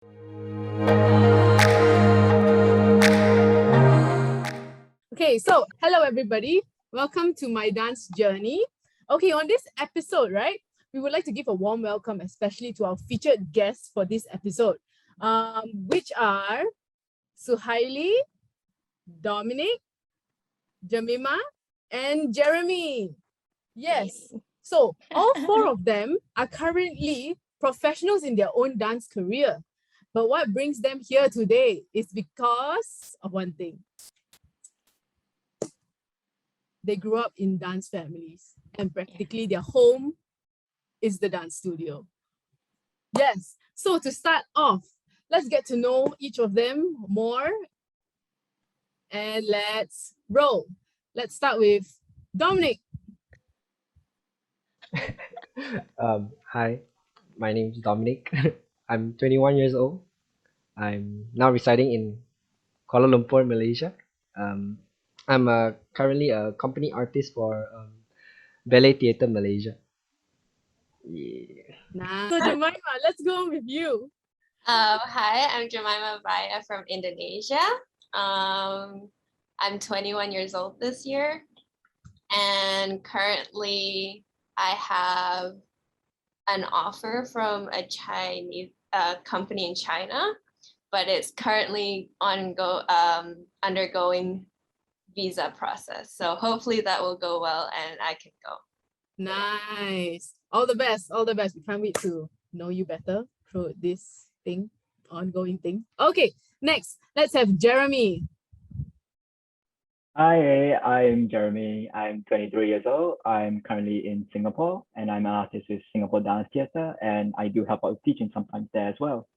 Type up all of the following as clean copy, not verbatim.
Okay, so hello everybody. Welcome to my dance journey. Okay, on this episode, right, we would like to give a warm welcome, especially to our featured guests for this episode, which are Suhaili, Dominic, Jemima, and Jeremie. Yes. So all four of them are currently professionals in their own dance career. But what brings them here today is because of one thing. They grew up in dance families and practically their home is the dance studio. Yes. So to start off, let's get to know each of them more and let's roll. Let's start with Dominic. Hi, my name is Dominic. I'm 21 years old. I'm now residing in Kuala Lumpur, Malaysia. I'm currently a company artist for Ballet Theatre Malaysia. Yeah. Nice. So Jemima, let's go on with you. Hi, I'm Jemima Vaya from Indonesia. I'm 21 years old this year, and currently I have an offer from a Chinese company in China, but it's currently undergoing visa process. So hopefully that will go well and I can go. Nice. All the best. All the best. We can't wait to know you better through this thing, ongoing thing. Okay, next, let's have Jeremie. Hi, I'm Jeremie. I'm 23 years old. I'm currently in Singapore and I'm an artist with Singapore Dance Theatre and I do help out with teaching sometimes there as well.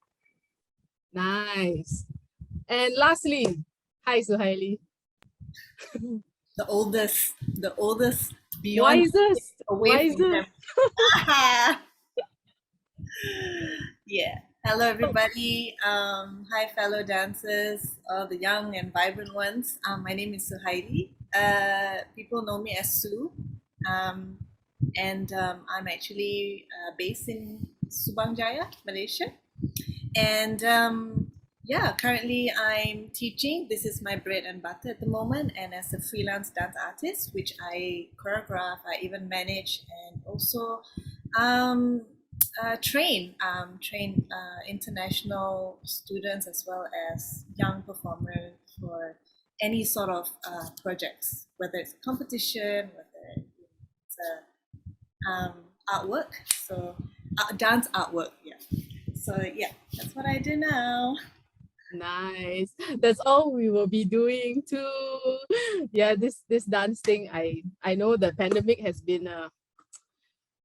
Nice. And lastly, hi Suhaili. The oldest beyond Wisest. away from them. Wisest. Yeah. Hello, everybody. Hi, fellow dancers, all the young and vibrant ones. My name is Suhaili. People know me as Sue. And I'm actually based in Subang Jaya, Malaysia. And yeah, currently I'm teaching. This is my bread and butter at the moment. And as a freelance dance artist, which I choreograph, I even manage and also train international students as well as young performers for any sort of projects, whether it's a competition, whether it's a artwork, so dance artwork, yeah. So yeah, that's what I do now. Nice. That's all we will be doing too. Yeah, this dance thing, I know the pandemic has been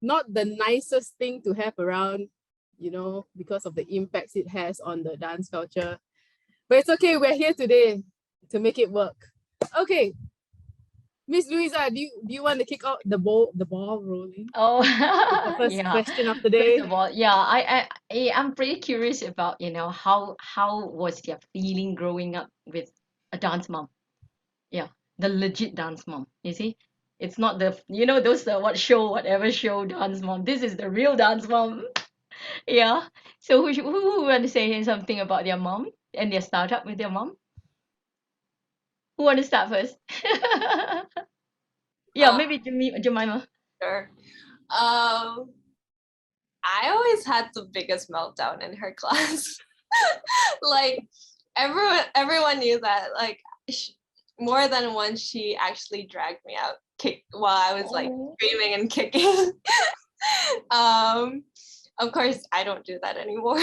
not the nicest thing to have around, you know, because of the impacts it has on the dance culture. But it's okay, we're here today to make it work. Okay. Miss Louisa, do you want to kick out the ball rolling? Oh, The first yeah. question of the day. First of all, yeah, I'm pretty curious about, how was their feeling growing up with a dance mom? Yeah, the legit dance mom. You see, it's not the, those whatever show dance mom. This is the real dance mom. Yeah. So who want to say something about their mom and their startup with their mom? Who want to start first? Yeah, maybe Jemima. Sure. I always had the biggest meltdown in her class. Like everyone knew that. Like more than once, she actually dragged me out, while I was like screaming and kicking. Of course, I don't do that anymore.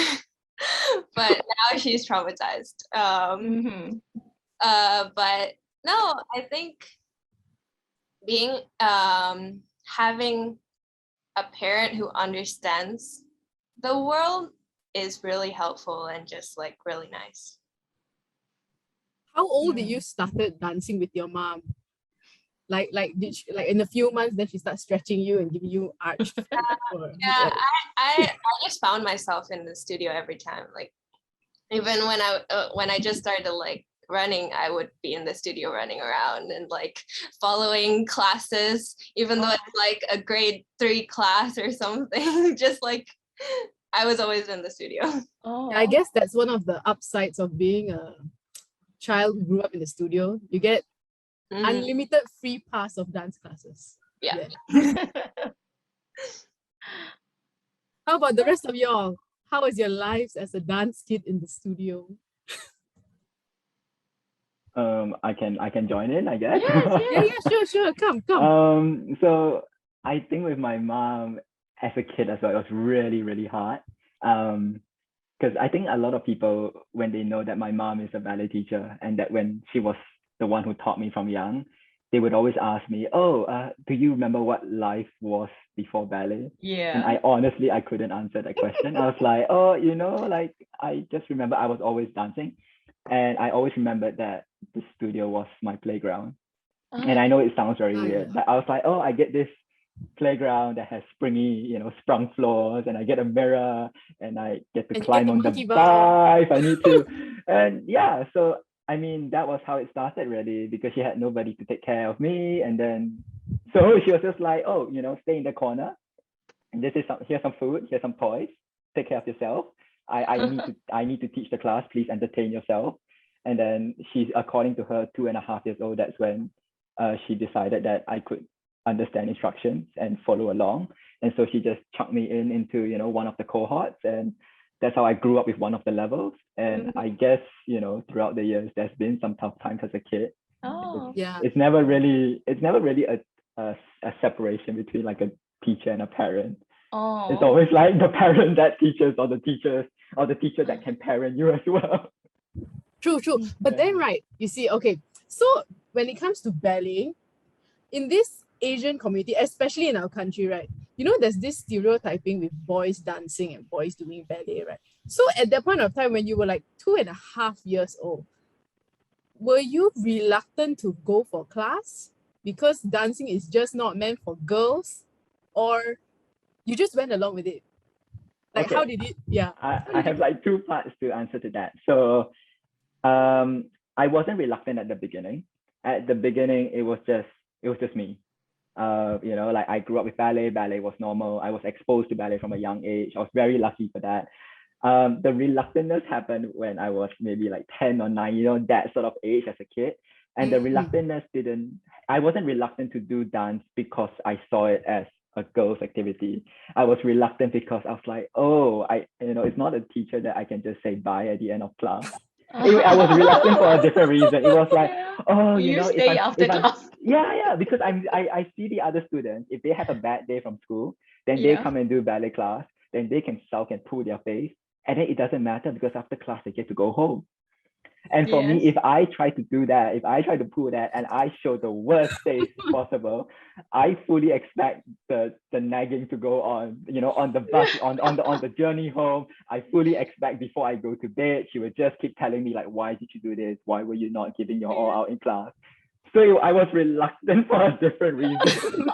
But now she's traumatized. But no, I think being having a parent who understands the world is really helpful and just like really nice. How old did you started dancing with your mom? Like did she, like in a few months then she starts stretching you and giving you arch? Yeah, I just found myself in the studio every time. Like even when I just started like running, I would be in the studio running around and like following classes, even though it's like a grade 3 class or something. Just like I was always in the studio. Oh, I guess that's one of the upsides of being a child who grew up in the studio. You get Mhm. unlimited free pass of dance classes. Yeah. How about the rest of y'all? How was your lives as a dance kid in the studio? I can join in, I guess. Yeah, sure. Come. So I think with my mom as a kid as well, it was really, really hard. Because I think a lot of people, when they know that my mom is a ballet teacher and that when she was the one who taught me from young, they would always ask me, "Oh, do you remember what life was before ballet?" And yeah. I honestly, I couldn't answer that question. I was like, "Oh, like I just remember I was always dancing, and I always remembered that the studio was my playground." And I know it sounds very weird, but I was like, "Oh, I get this playground that has sprung floors, and I get a mirror, and I get to And you climb get the on the monkey bar. bar if I need to." And yeah, so I mean, that was how it started really, because she had nobody to take care of me. And then, so she was just like, "Oh, stay in the corner. And here's some food, here's some toys. Take care of yourself. I need to teach the class. Please entertain yourself." And then according to her, 2.5 years old, that's when she decided that I could understand instructions and follow along. And so she just chucked me into one of the cohorts, and that's how I grew up with one of the levels. And I guess throughout the years, there's been some tough times as a kid. Oh, Yeah. It's never really a separation between like a teacher and a parent. It's oh. always like the parent that teaches, or the teacher that can parent you as well. True. But then, right, you see, okay, so when it comes to ballet, in this Asian community, especially in our country, right, there's this stereotyping with boys dancing and boys doing ballet, right? So at that point of time, when you were like 2.5 years old, were you reluctant to go for class because dancing is just not meant for girls, or you just went along with it? Like, Okay. how did it? Yeah. I have like two parts to answer to that. So I wasn't reluctant at the beginning. At the beginning, it was just me. Like I grew up with ballet. Ballet was normal. I was exposed to ballet from a young age. I was very lucky for that. The reluctantness happened when I was maybe like 10 or 9, that sort of age as a kid. And the reluctantness I wasn't reluctant to do dance because I saw it as a girl's activity. I was reluctant because I was like, oh, it's not a teacher that I can just say bye at the end of class. Anyway, I was reluctant for a different reason. It was like, oh, You if stay I'm, after if I'm, class. yeah, because I see the other students, if they have a bad day from school, then they Yeah. come and do ballet class, then they can sulk and pull their face, and then it doesn't matter because after class they get to go home. And for me, Yes. if I try to do that, if I try to pull that and I show the worst face possible, I fully expect the nagging to go on, on the bus, on the journey home. I fully expect before I go to bed, she would just keep telling me like, why did you do this? Why were you not giving your all out in class? So I was reluctant for a different reason.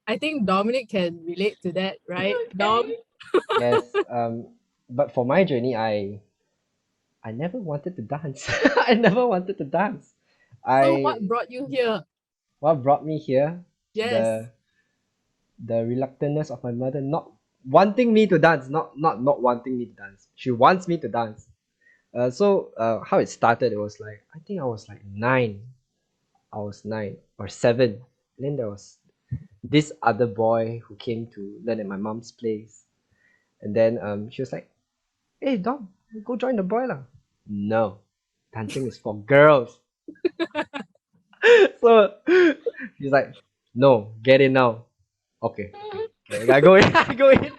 I think Dominic can relate to that, right? Dom? Yes. But for my journey, I never wanted to dance. I never wanted to dance. So what brought you here? What brought me here? Yes. The reluctantness of my mother not wanting me to dance, not wanting me to dance. She wants me to dance. How it started, it was like I think I was like 9. I was 9 or 7. And then there was this other boy who came to learn at my mom's place. And then she was like, "Hey Dom, go join the boy lah." No, dancing is for girls. So he's like, "No, get in now." Okay, I go in. I go in.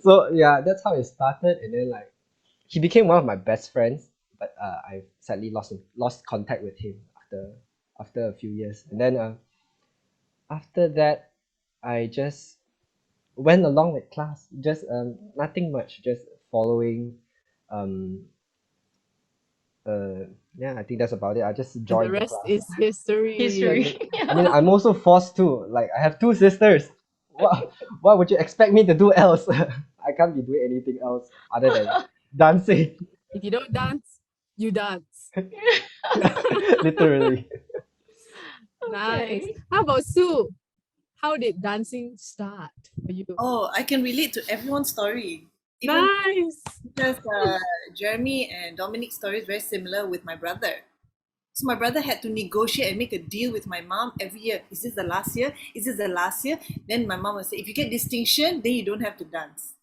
So yeah, that's how it started. And then like he became one of my best friends, but I sadly lost contact with him after a few years. And then after that, I just went along with class, just nothing much, just following. um yeah, I think that's about it. I just And the joined the rest class. is history. History. I mean, I'm also forced to. Like, I have 2 sisters. What would you expect me to do else? I can't be doing anything else other than dancing. If you don't dance, you dance. Literally. Nice. Okay. How about Sue? how did dancing start for you? Oh, I can relate to everyone's story. Even Nice. because Jeremie and Dominic's story is very similar with my brother. So my brother had to negotiate and make a deal with my mom every year. Is this the last year? Is this the last year? Then my mom would say, if you get distinction, then you don't have to dance.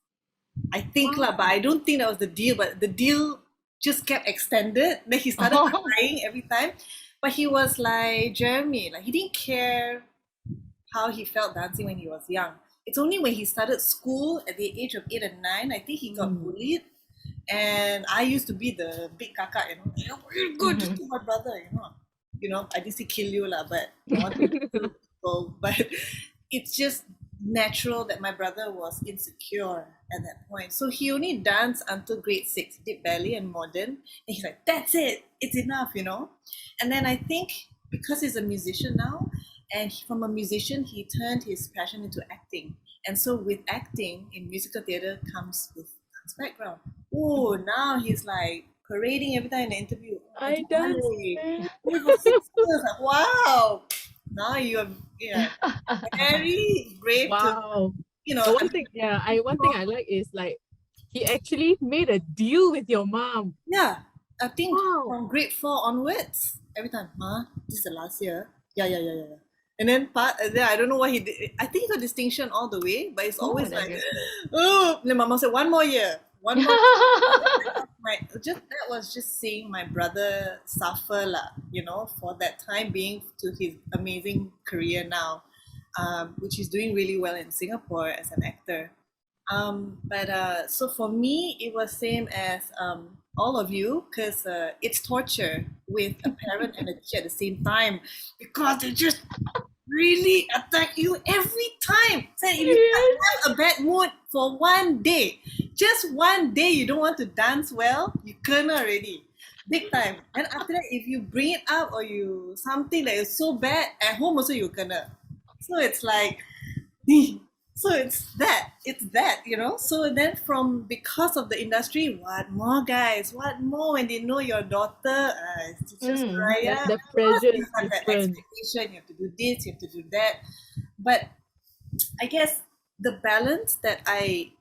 I think lah, but I don't think that was the deal. But the deal just kept extended. Then he started crying every time. But he was like Jeremie, like he didn't care how he felt dancing when he was young. It's only when he started school at the age of 8 and 9, I think he got bullied. And I used to be the big kakak, you're good, just to my brother, I didn't say kill you lah, but I wanted to kill people. But it's just natural that my brother was insecure at that point. So he only danced until grade 6, did ballet and modern. And he's like, that's it, it's enough, And then I think because he's a musician now, and from a musician, he turned his passion into acting. And so with acting in musical theatre comes with dance background. Oh, now he's like parading every time in the interview. I dance. For 6 years. Like, wow. Now you're very brave. Wow. To, one thing I like is like he actually made a deal with your mom. Yeah. I think from grade 4 onwards, every time, Ma, this is the last year. Yeah. And then I don't know what he did. I think he got distinction all the way, but it's always like, oh, then Mama said, one more year. That was just seeing my brother suffer for that time being to his amazing career now, which he's doing really well in Singapore as an actor. So for me, it was same as all of you, because it's torture with a parent and a teacher at the same time, because they just really attack you every time. So if you have a bad mood for one day, just one day you don't want to dance well, you kena already. Big time. And after that, if you bring it up or you something that is so bad, at home also you kena. So it's like, so it's that, So then because of the industry, what more guys, what more when they know your daughter, it's just Raya. The pressure is that different. expectation, you have to do this, you have to do that. But I guess the balance that I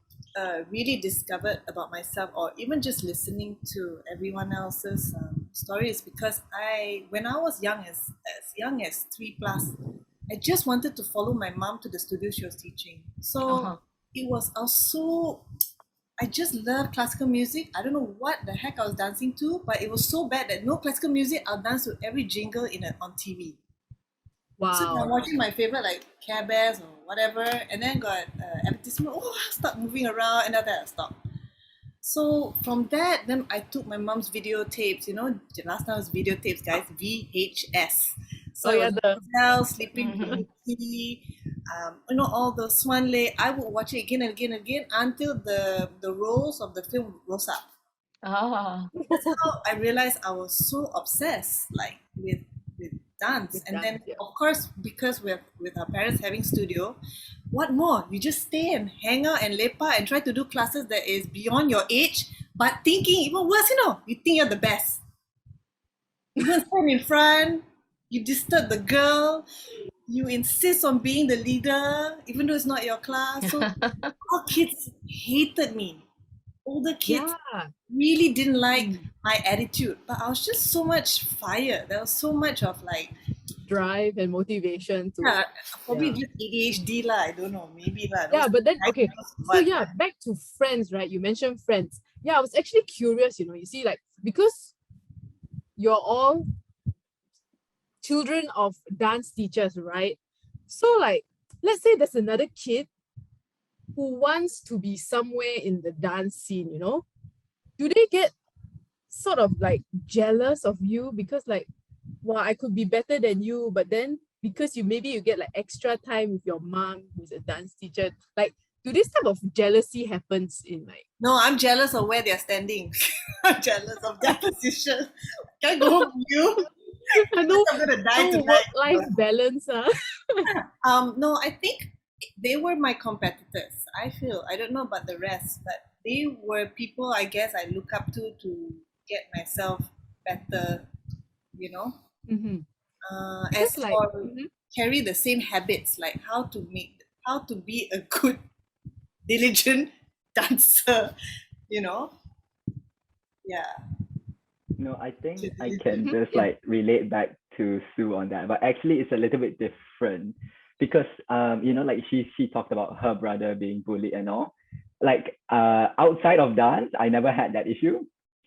really discovered about myself, or even just listening to everyone else's stories, because when I was young as 3+, I just wanted to follow my mom to the studio she was teaching. So it was also, I just loved classical music. I don't know what the heck I was dancing to, but it was so bad that no classical music, I'll dance to every jingle on TV. Wow. So I'm watching my favorite like Care Bears or whatever, and then got advertisement, start moving around, and then I stop. So from that, then I took my mom's videotapes, last time was videotapes, guys, VHS. So the hotel, Sleeping Beauty, all the Swan Lake. I would watch it again and again and again until the rolls of the film rose up. That's how I realized I was so obsessed, like with dance. And then, of course, because with our parents having studio, what more? You just stay and hang out and lepa and try to do classes that is beyond your age, but thinking even worse, you think you're the best. You don't stand in front. You disturb the girl, you insist on being the leader, even though it's not your class. So all kids hated me. Older kids really didn't like my attitude, but I was just so much fire. There was so much of like drive and motivation to probably just ADHD lah. I don't know, maybe lah. But then so back to friends, right? You mentioned friends. I was actually curious. You see, like because you're all children of dance teachers, right? So like, let's say there's another kid who wants to be somewhere in the dance scene, do they get sort of like jealous of you because like, well, I could be better than you, but then because you get like extra time with your mom who's a dance teacher, like do this type of jealousy happens in like? No, I'm jealous of where they're standing. I'm jealous of their position. Can I go home with you? I know. I'm gonna die tonight. Work-life balance. No, I think they were my competitors. I feel, I don't know about the rest, but they were people I guess I look up to get myself better, Mm-hmm. As like, for carry the same habits, like how to be a good, diligent dancer, you know? Yeah. No, I think To I diligent. can just Yeah. like relate back to Sue on that, but actually it's a little bit different because like she talked about her brother being bullied and all. Like outside of dance, I never had that issue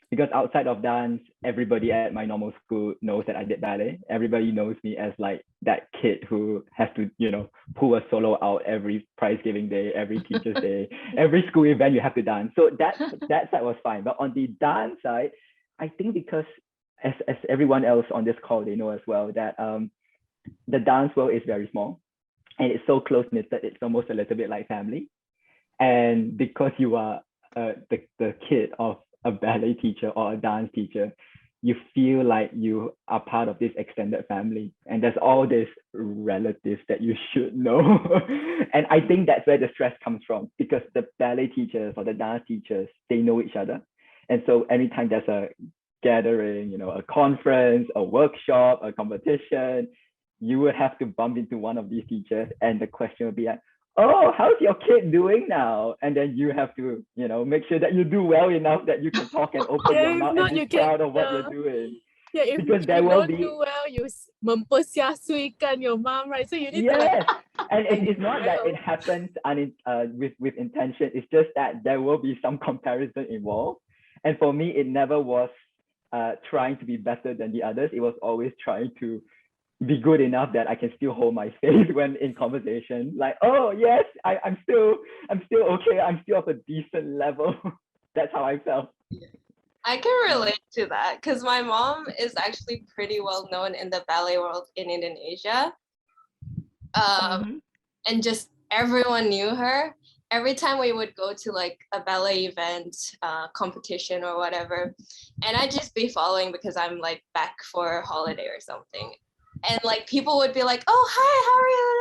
because outside of dance, everybody at my normal school knows that I did ballet. Everybody knows me as like that kid who has to, pull a solo out every prize giving day, every teacher's day, every school event you have to dance. So that side was fine. But on the dance side, I think because as everyone else on this call, they know as well that the dance world is very small and it's so close knitted. It's almost a little bit like family. And because you are the kid of a ballet teacher or a dance teacher, you feel like you are part of this extended family. And there's all these relatives that you should know. And I think that's where the stress comes from because the ballet teachers or the dance teachers, they know each other. And so anytime there's a gathering, a conference, a workshop, a competition, you would have to bump into one of these teachers and the question would be like, oh, how's your kid doing now? And then you have to, make sure that you do well enough that you can talk and open Yeah, your if mouth not, and be you can. proud of what you're doing. Yeah, if Because there you will don't be, do well, you mempersiasuikan your mom, right? So you need to yes. And like it's not that it happens with intention. It's just that there will be some comparison involved. And for me, it never was trying to be better than the others. It was always trying to be good enough that I can still hold my face when in conversation. Like, oh yes, I'm still okay. I'm still of a decent level. That's how I felt. I can relate to that because my mom is actually pretty well known in the ballet world in Indonesia. And just everyone knew her. Every time we would go to like a ballet event, competition or whatever, and I'd just be following because I'm like back for a holiday or something. And like people would be like, oh, hi, how are you?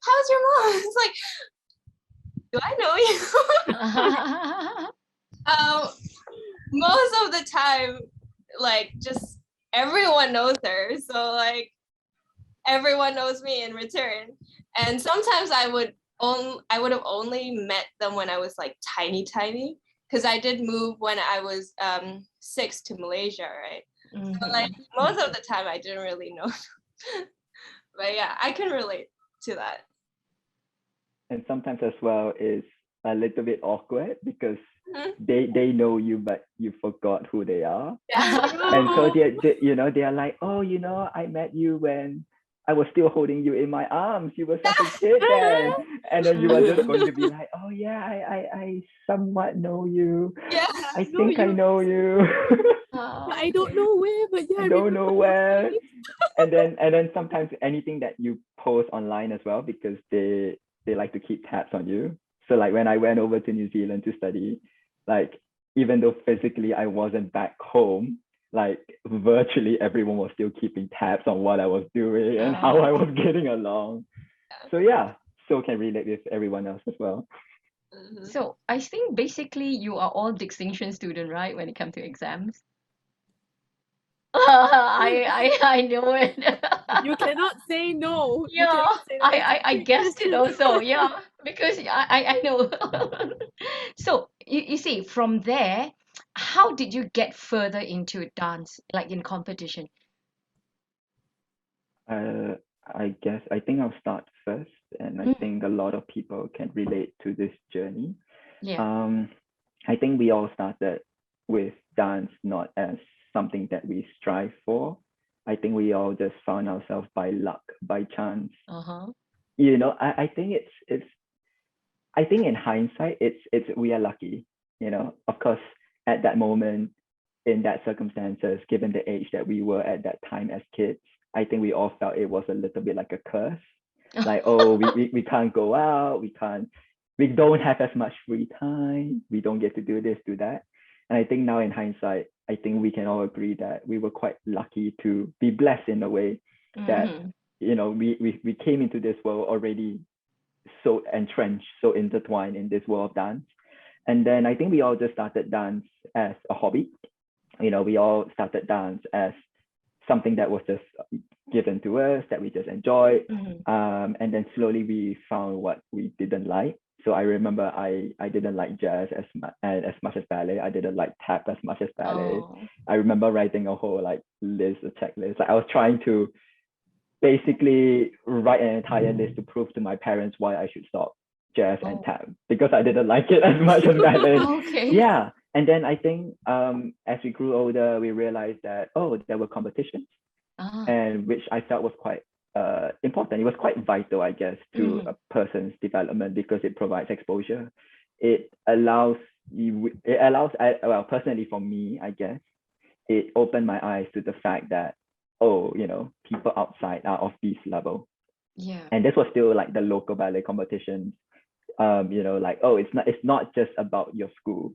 How's your mom? It's like, do I know you? Most of the time, like just everyone knows her. So like everyone knows me in return. And sometimes I would have only met them when I was like tiny, because I did move when I was 6 to Malaysia, right? So like most of the time I didn't really know. But yeah, I can relate to that. And sometimes as well is a little bit awkward because they know you, but you forgot who they are. Yeah. And so they are like, oh, I met you when I was still holding you in my arms. You were such a kid then. And then you are just going to be like, oh yeah, I somewhat know you. Yeah. I think I know you. I don't know where, but yeah, I don't know where. And then sometimes anything that you post online as well, because they like to keep tabs on you. So like when I went over to New Zealand to study, like even though physically I wasn't back home, like virtually everyone was still keeping tabs on what I was doing and how I was getting along. So yeah, so can relate with everyone else as well. So I think basically you are all distinction student, right? When it comes to exams. I know it. You cannot say no. You Yeah, cannot say no. I guessed it also. Yeah, because I know. So you see, from there, how did you get further into dance, like in competition? I think I'll start first, and I think a lot of people can relate to this journey. Yeah. I think we all started with dance not as something that we strive for. I think we all just found ourselves by luck, by chance. Uh-huh. I think I think in hindsight, it's we are lucky. Of course, at that moment, in that circumstances, given the age that we were at that time as kids, I think we all felt it was a little bit like a curse. Like, oh, we can't go out, we don't have as much free time, we don't get to do this, do that. And I think now in hindsight, I think we can all agree that we were quite lucky to be blessed in a way that, we came into this world already so entrenched, so intertwined in this world of dance. And then I think we all just started dance as a hobby. We all started dance as something that was just given to us that we just enjoyed. Mhm. And then slowly we found what we didn't like. So I remember I didn't like jazz as much as ballet. I didn't like tap as much as ballet. Oh. I remember writing a whole like list, a checklist. Like I was trying to basically write an entire list to prove to my parents why I should stop jazz and Oh. tap because I didn't like it as much as ballet. Okay. Yeah. And then I think as we grew older, we realized that, oh, there were competitions, Ah. and which I felt was quite important. It was quite vital, I guess, to Mhm. a person's development because it provides exposure. It allows well, personally for me, I guess, it opened my eyes to the fact that, oh, people outside are of this level. Yeah. And this was still like the local ballet competitions. Like, oh, it's not just about your school.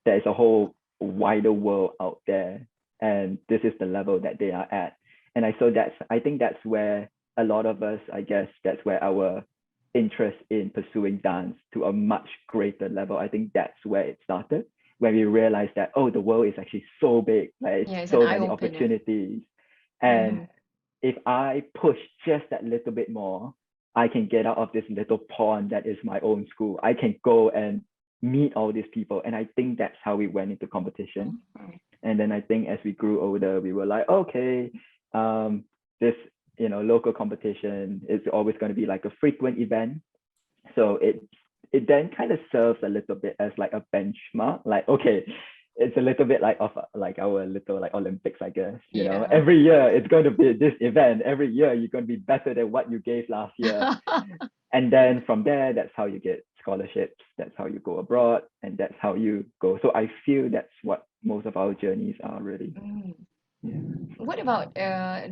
There's a whole wider world out there, and this is the level that they are at. And I think that's where a lot of us, I guess, that's where our interest in pursuing dance to a much greater level, I think that's where it started, when we realized that, oh, the world is actually so big, like Yeah, it's an so many eye-opener. opportunities. And if I push just that little bit more, I can get out of this little pond that is my own school. I can go and meet all these people. And I think that's how we went into competition. Mhm. And then I think as we grew older, we were like, okay, this local competition is always going to be like a frequent event. So it then kind of serves a little bit as like a benchmark. Like, okay, it's a little bit like of like our little like Olympics, I guess. Yeah. Every year it's going to be this event. Every year you're going to be better than what you gave last year. And then from there, that's how you get scholarships. That's how you go abroad, and that's how you go. So I feel that's what most of our journeys are really. Mm. Yeah. What about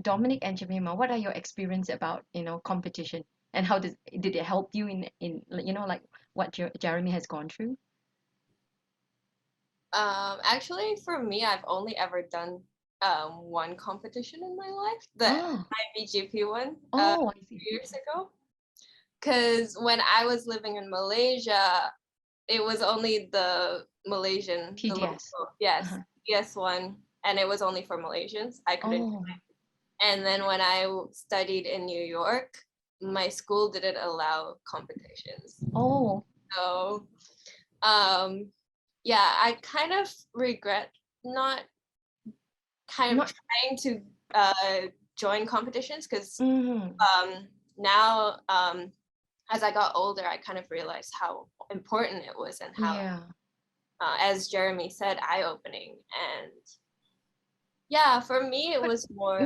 Dominic and Jemima? What are your experience about, competition, and how did it help you in like what Jeremy has gone through? Actually, for me, I've only ever done one competition in my life, the Ah. IBGP one, Oh, I 2 see. years ago. Because when I was living in Malaysia, it was only the Malaysian, the TDS. local, yes, Uh-huh. TDS one, and it was only for Malaysians. I couldn't. Oh. And then when I studied in New York, my school didn't allow competitions. Oh. So, yeah, I kind of regret not kind of Not. trying to join competitions because Mhm. now as I got older, I kind of realized how important it was and how, Yeah. as Jeremy said, eye-opening. And yeah, for me, it But was more.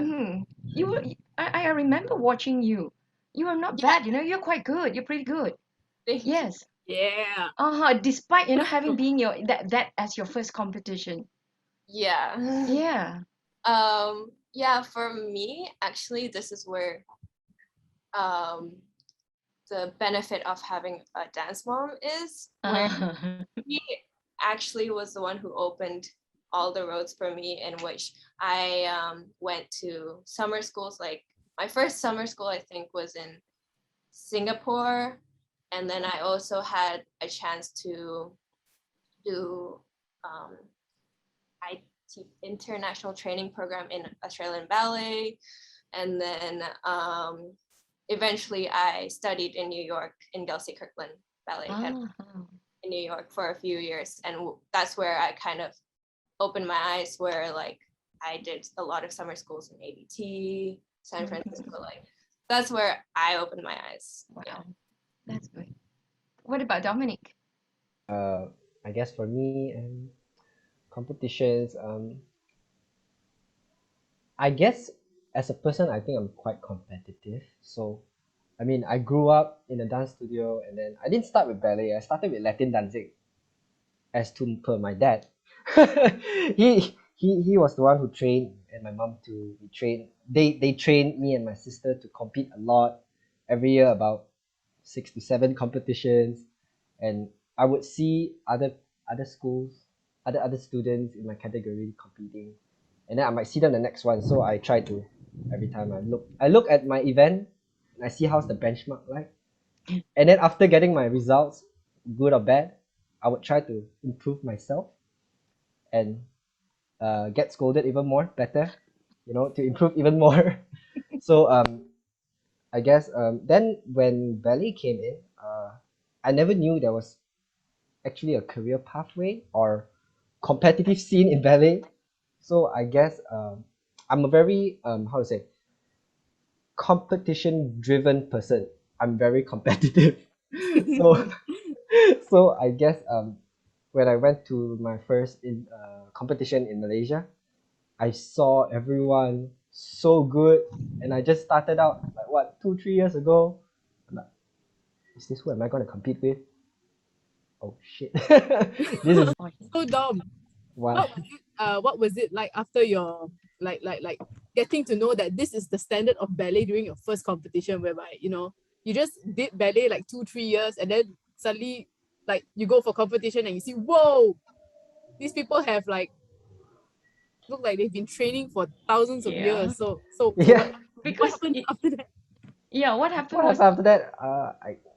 you were. I remember watching you. You are not Yeah, bad. You're quite good. You're pretty good. thank you. Yes. Yeah. Despite having been that as your first competition. Yeah. Yeah. Yeah, for me, actually, this is where the benefit of having a dance mom is, where he actually was the one who opened all the roads for me, in which I went to summer schools. Like my first summer school, I think, was in Singapore, and then I also had a chance to do IT international training program in Australian ballet, and then eventually I studied in New York in Gelsey Kirkland Ballet Academy in New York for a few years, and that's where I kind of opened my eyes, where like I did a lot of summer schools in ABT, San Francisco. Like that's where I opened my eyes. Wow. Yeah. That's good. What about Dominic? I guess for me, competitions. I guess as a person, I think I'm quite competitive. So, I mean, I grew up in a dance studio, and then I didn't start with ballet. I started with Latin dancing, as to per my dad. He was the one who trained, and my mom too. We trained. They trained me and my sister to compete a lot every year, about 6 to 7 competitions, and I would see other schools, other students in my category competing, and then I might see them the next one. So I try to, every time I look at my event, and I see how's the benchmark like, and then after getting my results, good or bad, I would try to improve myself and get scolded even more better, to improve even more. So I guess then when ballet came in, I never knew there was actually a career pathway or competitive scene in ballet. So I guess I'm a very how to say competition driven person. I'm very competitive. so so I guess when I went to my first competition in Malaysia, I saw everyone so good, and I just started out like what 2 3 years ago. I'm like, is this who am I gonna compete with? Oh shit! This is So Dom, why. what was it like after your like getting to know that this is the standard of ballet during your first competition, whereby you just did ballet like 2 3 years and then suddenly like you go for competition and you see, whoa, these people have like look like they've been training for thousands of Yeah. years. So Yeah. what Because happened after that? yeah, what happened What was happened after that?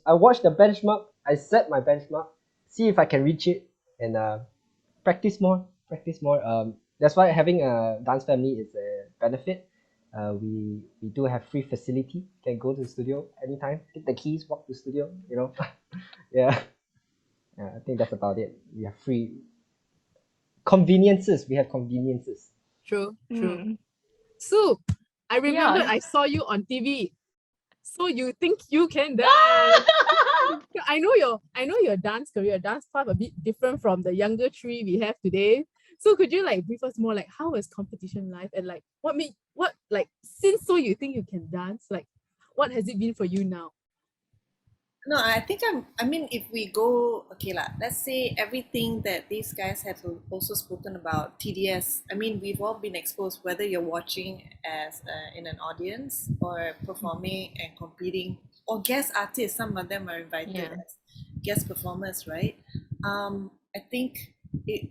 I watched the benchmark. I set my benchmark, see if I can reach it, and practice more, practice more. That's why having a dance family is a benefit. We do have free facility. Can go to the studio anytime. Get the keys, walk to the studio. Yeah. Yeah. I think that's about it. We have free conveniences. We have conveniences. True. mm, So I remembered yeah. I saw you on TV. So you think you can dance? I know your dance career, dance path a bit different from the younger three we have today. So could you like brief us more, like how is competition life, and like what like since so you think you can dance, like what has it been for you now? No, I think I mean, if we go, okay, lah, let's say everything that these guys have also spoken about, TDS. I mean, we've all been exposed, whether you're watching as in an audience or performing and competing, or guest artists. Some of them are invited Yeah. as guest performers, right? I think it,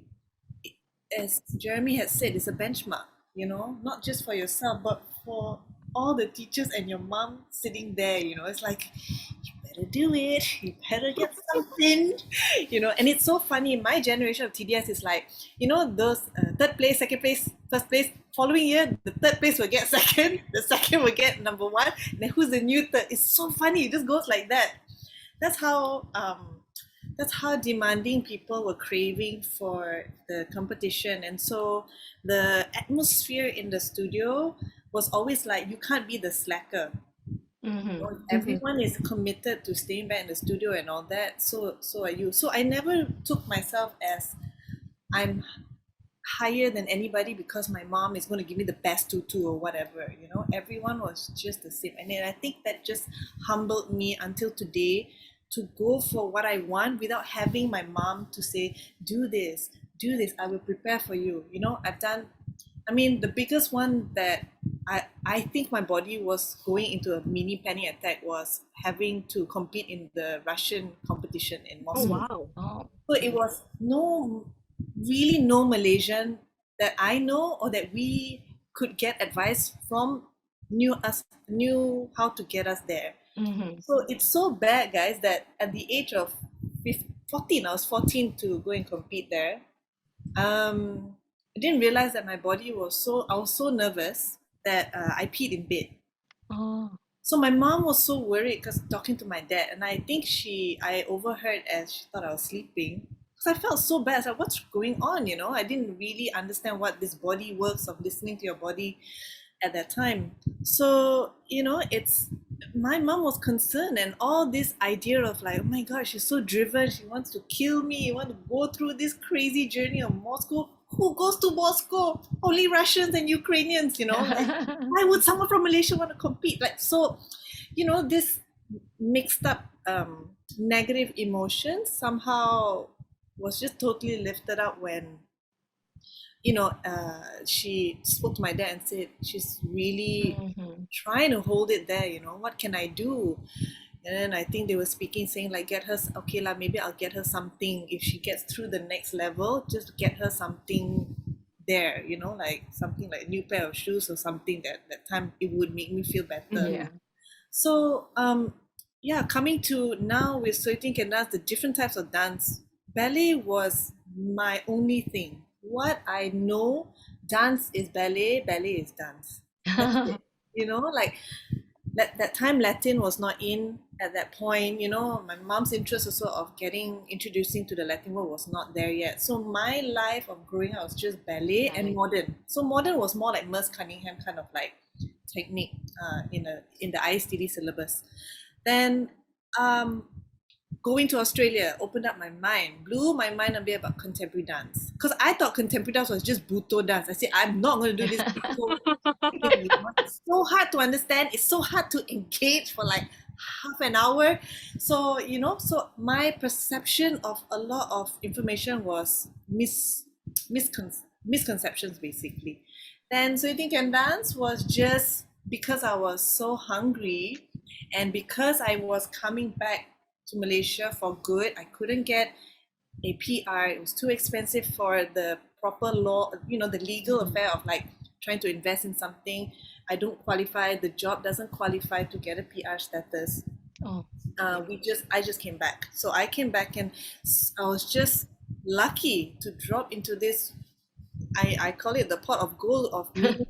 as Jeremy had said, it's a benchmark. Not just for yourself, but for all the teachers and your mom sitting there. It's like, better do it. You better get something. And it's so funny. My generation of TDS is like, those third place, second place, first place. Following year, the third place will get second, the second will get number one. And then who's the new third? It's so funny. It just goes like that. That's how demanding people were craving for the competition. And so the atmosphere in the studio was always like, you can't be the slacker. Everyone is committed to staying back in the studio and all that. So are you. So I never took myself as I'm higher than anybody because my mom is going to give me the best tutu or whatever. Everyone was just the same. And then I think that just humbled me until today, to go for what I want without having my mom to say, do this, I will prepare for you. I've done, I mean, the biggest one that I think my body was going into a mini panic attack was having to compete in the Russian competition in Oh Moscow. wow. Oh. So it was really no Malaysian that I know or that we could get advice from knew how to get us there. So it's so bad, guys, that at the age of 14, I was 14 to go and compete there. I didn't realize that my body I was so nervous that I peed in bed. Oh. So my mom was so worried because talking to my dad, and I think I overheard as she thought I was sleeping. Because I felt so bad. I was like, what's going on? I didn't really understand what this body works of listening to your body at that time. So, it's my mom was concerned, and all this idea of like, oh my God, she's so driven, she wants to kill me, you want to go through this crazy journey of Moscow. Who goes to Moscow? Only Russians and Ukrainians, like, why would someone from Malaysia want to compete? Like, so, this mixed up negative emotions somehow was just totally lifted up when she spoke to my dad and said she's really trying to hold it there. What can I do? And then I think they were speaking, saying like, get her, okay lah, maybe I'll get her something if she gets through the next level. Just get her something there, like something like a new pair of shoes or something that time it would make me feel better. Yeah. So yeah, coming to now with So You Think You Can Dance, the different types of dance, ballet was my only thing. What I know, dance is ballet, ballet is dance. That's it. Like that time Latin was not in at that point. My mom's interest also of introducing to the Latin world was not there yet. So my life of growing up was just ballet and modern. So modern was more like Merce Cunningham kind of like technique in the ISTD syllabus. Then going to Australia opened up my mind, blew my mind a bit about contemporary dance. Because I thought contemporary dance was just buto dance. I said, I'm not going to do this buto thing. It's so hard to understand. It's so hard to engage for like half an hour. So, so my perception of a lot of information was misconceptions, basically. Then So You Think Can Dance was just because I was so hungry and because I was coming back to Malaysia for good. I couldn't get a PR. It was too expensive for the proper law, the legal affair of like trying to invest in something. I don't qualify. The job doesn't qualify to get a PR status. I just came back. So I came back and I was just lucky to drop into this. I call it the pot of gold of me.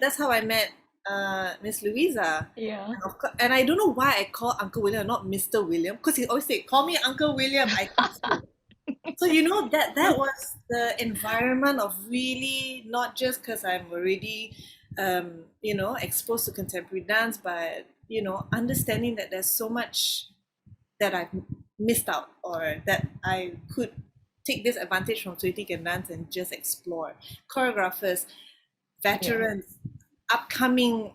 That's how I met Miss Louisa. Yeah. And I don't know why I call Uncle William, not Mr. William, because he always say, "Call me Uncle William." So that was the environment of really not just because I'm already, exposed to contemporary dance, but understanding that there's so much that I've missed out, or that I could take this advantage from So You Think Can Dance and just explore choreographers, veterans, upcoming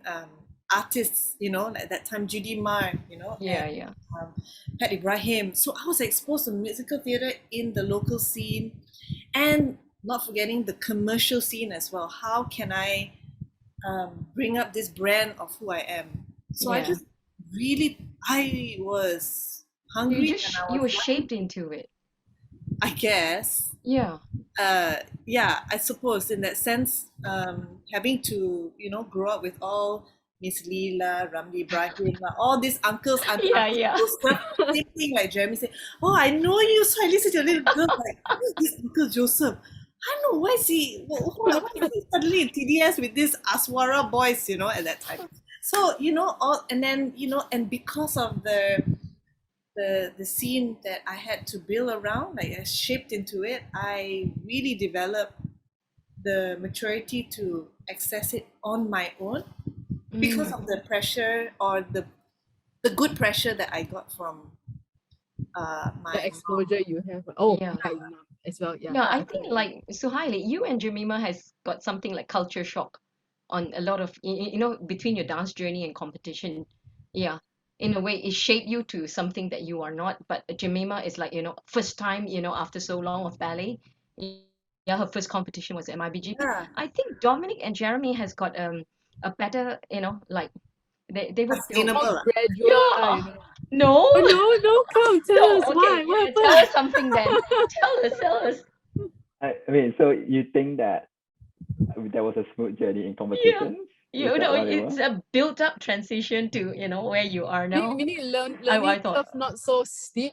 artists, like that time Judy Marr, Pat Ibrahim. So I was exposed to musical theatre in the local scene, and not forgetting the commercial scene as well. How can I bring up this brand of who I am? So I was hungry, You were shaped into it. I guess. Yeah. I suppose in that sense, having to, grow up with all Miss Leela, Ramli Ibrahim, all these uncles, Joseph, same thing like Jeremy said, "Oh, I know you, so I listen to a little girl, like, who's this Uncle Joseph? I don't know, why is he suddenly in TDS with this Aswara boys, at that time." So, and because of the scene that I had to build around, like I shaped into it, I really developed the maturity to access it on my own because of the pressure, or the good pressure that I got from my The exposure you have. As well. Yeah. Yeah, I think like Suhaili, you and Jemima has got something like culture shock on a lot of between your dance journey and competition. Yeah, in a way, it shaped you to something that you are not. But Jemima is like first time after so long of ballet. Yeah, her first competition was MIBGP. Yeah. I think Dominic and Jeremy has got a better like they were built. Sustainable. Gradual. No. Oh, no, come tell us why. Okay, What yeah, tell happened? us something then. Tell us. I mean, so you think that there was a smooth journey in competitions? Is that what it It's was? a built-up transition to where you are now. Meaning I learning thought, curve not so steep.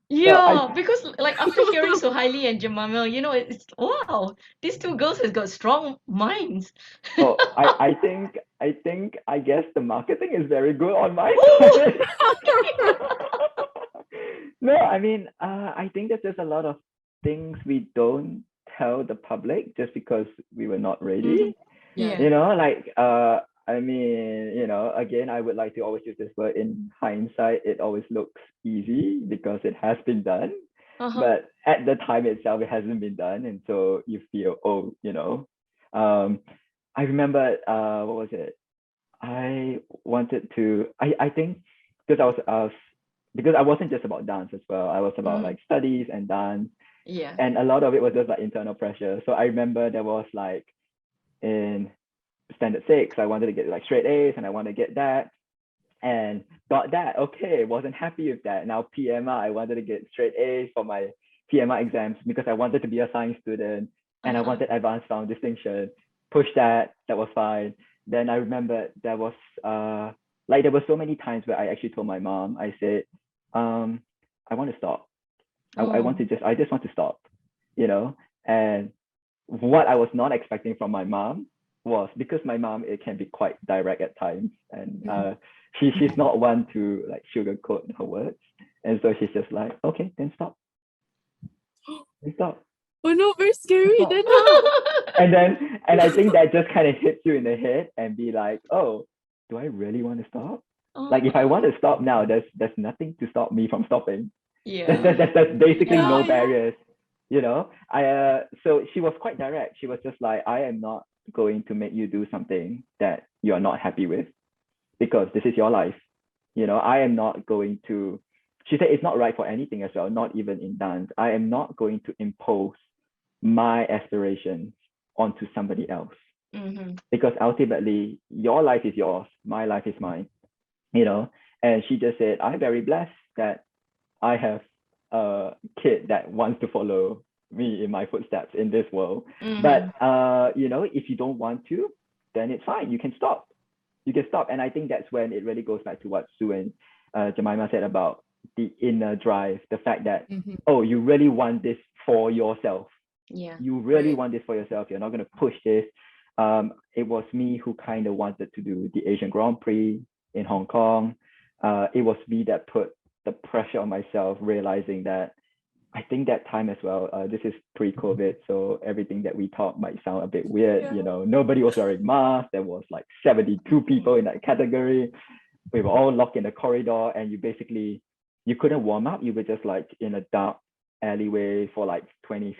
yeah, because like after hearing Suhaili and Jemima, it's wow, these two girls has got strong minds. Well, I guess the marketing is very good on my Ooh. side. No, I mean, I think there's just a lot of things we don't tell the public just because we were not ready. Yeah. Like I mean, again, I would like to always use this word. In hindsight, it always looks easy because it has been done. Uh-huh. But at the time itself, it hasn't been done. And so you feel, I remember, what was it? I wanted to, I think, because because I wasn't just about dance as well. I was about like studies and dance. Yeah. And a lot of it was just like internal pressure. So I remember there was like in standard 6, I wanted to get like straight A's and I wanted to get that. And got that. Okay, wasn't happy with that. Now PMI, I wanted to get straight A's for my PMI exams because I wanted to be a science student and I wanted advanced found distinction. Push that was fine. Then I remember there was there were so many times where I actually told my mom, I said, I want to stop. I just want to stop, And what I was not expecting from my mom was because my mom, it can be quite direct at times, and she's not one to like sugarcoat her words, and so she's just like, okay, then stop, then stop. Oh no, very scary. Stop. Then how? And I think that just kind of hits you in the head and be like, oh, do I really want to stop? Like if I want to stop now, there's nothing to stop me from stopping. That's basically no barriers, you know. So she was quite direct. She was just like, I am not going to make you do something that you are not happy with, because this is your life. You know, I am not going to. She said it's not right for anything as well, not even in dance. I am not going to impose my aspirations onto somebody else, because ultimately your life is yours, my life is mine, you know. And she just said, I'm very blessed that I have a kid that wants to follow me in my footsteps in this world. But you know, if you don't want to, then it's fine, you can stop. And I think that's when it really goes back to what Sue and Jemima said about the inner drive, the fact that oh, you really want this for yourself. You really want this for yourself. You're not going to push this. It was me who kind of wanted to do the Asian Grand Prix in Hong Kong. It was me that put the pressure on myself, realizing that I think that time as well, this is pre-COVID, so everything that we talk might sound a bit weird. You know, nobody was wearing masks. There was like 72 people in that category. We were all locked in the corridor, and you couldn't warm up. You were just like in a dark alleyway for like 20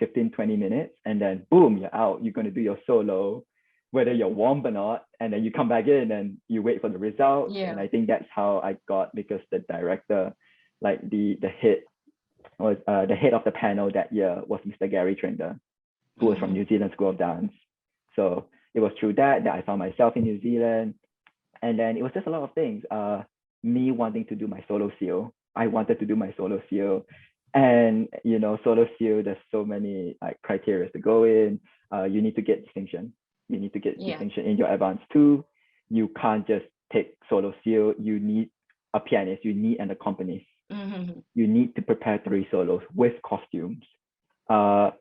minutes, and then boom, you're out. You're going to do your solo, whether you're warm or not, and then you come back in and you wait for the result. And I think that's how I got, because the director, like the head was the head of the panel that year was Mr. Gary Trinder, who was from New Zealand School of Dance. So it was through that I found myself in New Zealand. And then it was just a lot of things. Me wanting to do my solo seal. I wanted to do my solo seal. And you know, solo seal, there's so many like criteria to go in. You need to get distinction. You need to get distinction in your advanced two. You can't just take solo seal. You need a pianist. You need an accompanist. You need to prepare 3 solos with costumes.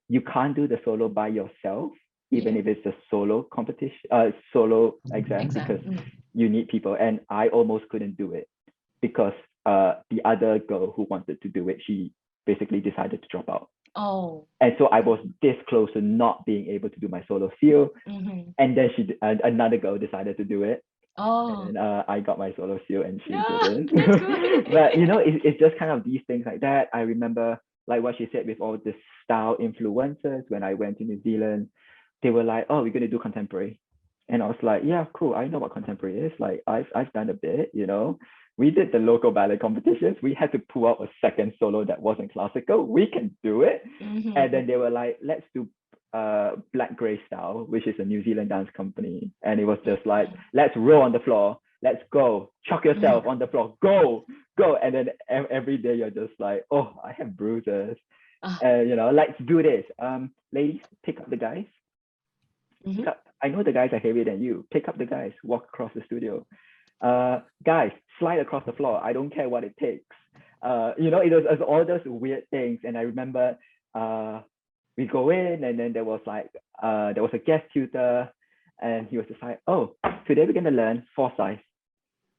You can't do the solo by yourself, even if it's a solo competition, solo exam, because you need people. And I almost couldn't do it because the other girl who wanted to do it, she basically decided to drop out. And so I was this close to not being able to do my solo seal. And then another girl decided to do it. And I got my solo seal and she didn't. But you know, it's just kind of these things like that. I remember like what she said with all the style influencers when I went to New Zealand, they were like, oh, we're going to do contemporary. And I was like, yeah, cool. I know what contemporary is. Like I've done a bit, you know. We did the local ballet competitions. We had to pull out a second solo that wasn't classical. We can do it. And then they were like, let's do Black Grey Style, which is a New Zealand dance company. And it was just like, let's roll on the floor. Let's go. Chuck yourself on the floor. Go. And then every day you're just like, oh, I have bruises. You know, let's do this. Ladies, pick up the guys. I know the guys are heavier than you. Pick up the guys. Walk across the studio. Guys, slide across the floor. I don't care what it takes. You know, it was all those weird things. And I remember we go in, and then there was a guest tutor, and he was just like, oh, today we're gonna learn 4-size.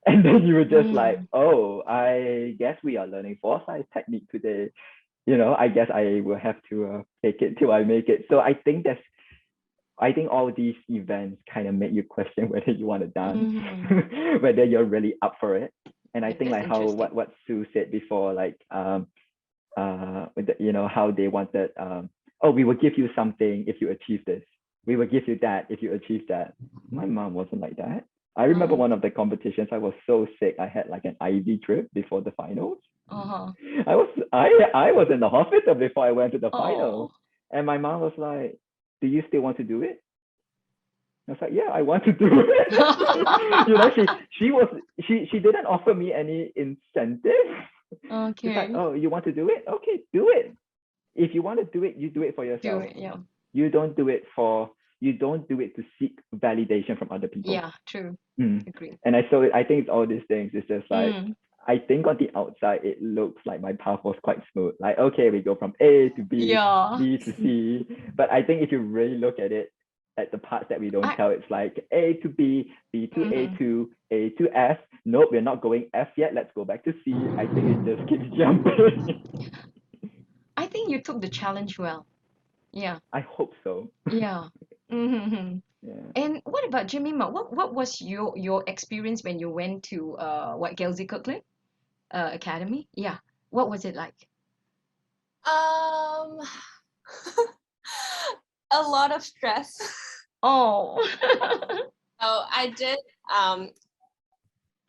And then you were just like, oh, I guess we are learning 4-size technique today. You know, I guess I will have to take it till I make it. So I think all these events kind of make you question whether you want to dance, whether you're really up for it. And I think like how what Sue said before, like you know, how they wanted, oh, we will give you something if you achieve this. We will give you that if you achieve that. My mom wasn't like that. I remember one of the competitions, I was so sick. I had like an IV drip before the finals. I was in the hospital before I went to the final. And my mom was like, do you still want to do it? I was like, yeah, I want to do it. You know, she didn't offer me any incentive. She's like, oh, you want to do it? Okay, do it. If you want to do it, you do it for yourself. You don't do it to seek validation from other people. Yeah, true. Agree. And I think it's all these things. It's just like, I think on the outside, it looks like my path was quite smooth. Like, okay, we go from A to B, B to C. But I think if you really look at it, Like the parts that we don't I- tell, it's like A to B, B to Mhm. A to F. Nope, we're not going F yet. Let's go back to C. I think it just keeps jumping. I think you took the challenge well. Yeah, I hope so. yeah. Mm-hmm. Yeah. And what about Jemima? What was your experience when you went to Gelsey Kirkland Academy? Yeah, what was it like? Um, a lot of stress. Oh. So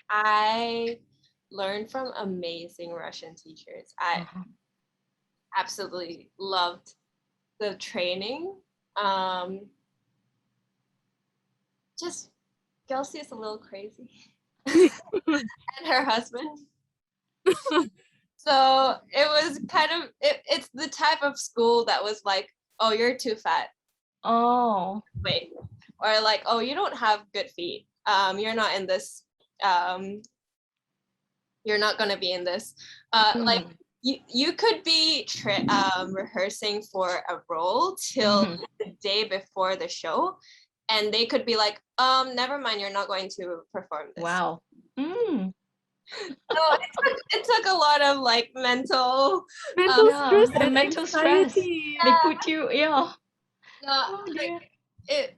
I learned from amazing Russian teachers. I Uh-huh. absolutely loved the training. Just Kelsey is a little crazy, and her husband. So it was kind of it's the type of school that was like, oh, you're too fat. Oh. Wait, or like, oh, you don't have good feet. You're not in this. You're not gonna be in this. Like Mm. you could be rehearsing for a role till Mhm. the day before the show, and they could be like, never mind, you're not going to perform this. Wow. Mm. So it took a lot of like mental Mental Yeah, stress the and mental stress. anxiety. They put you, yeah. Oh like dear.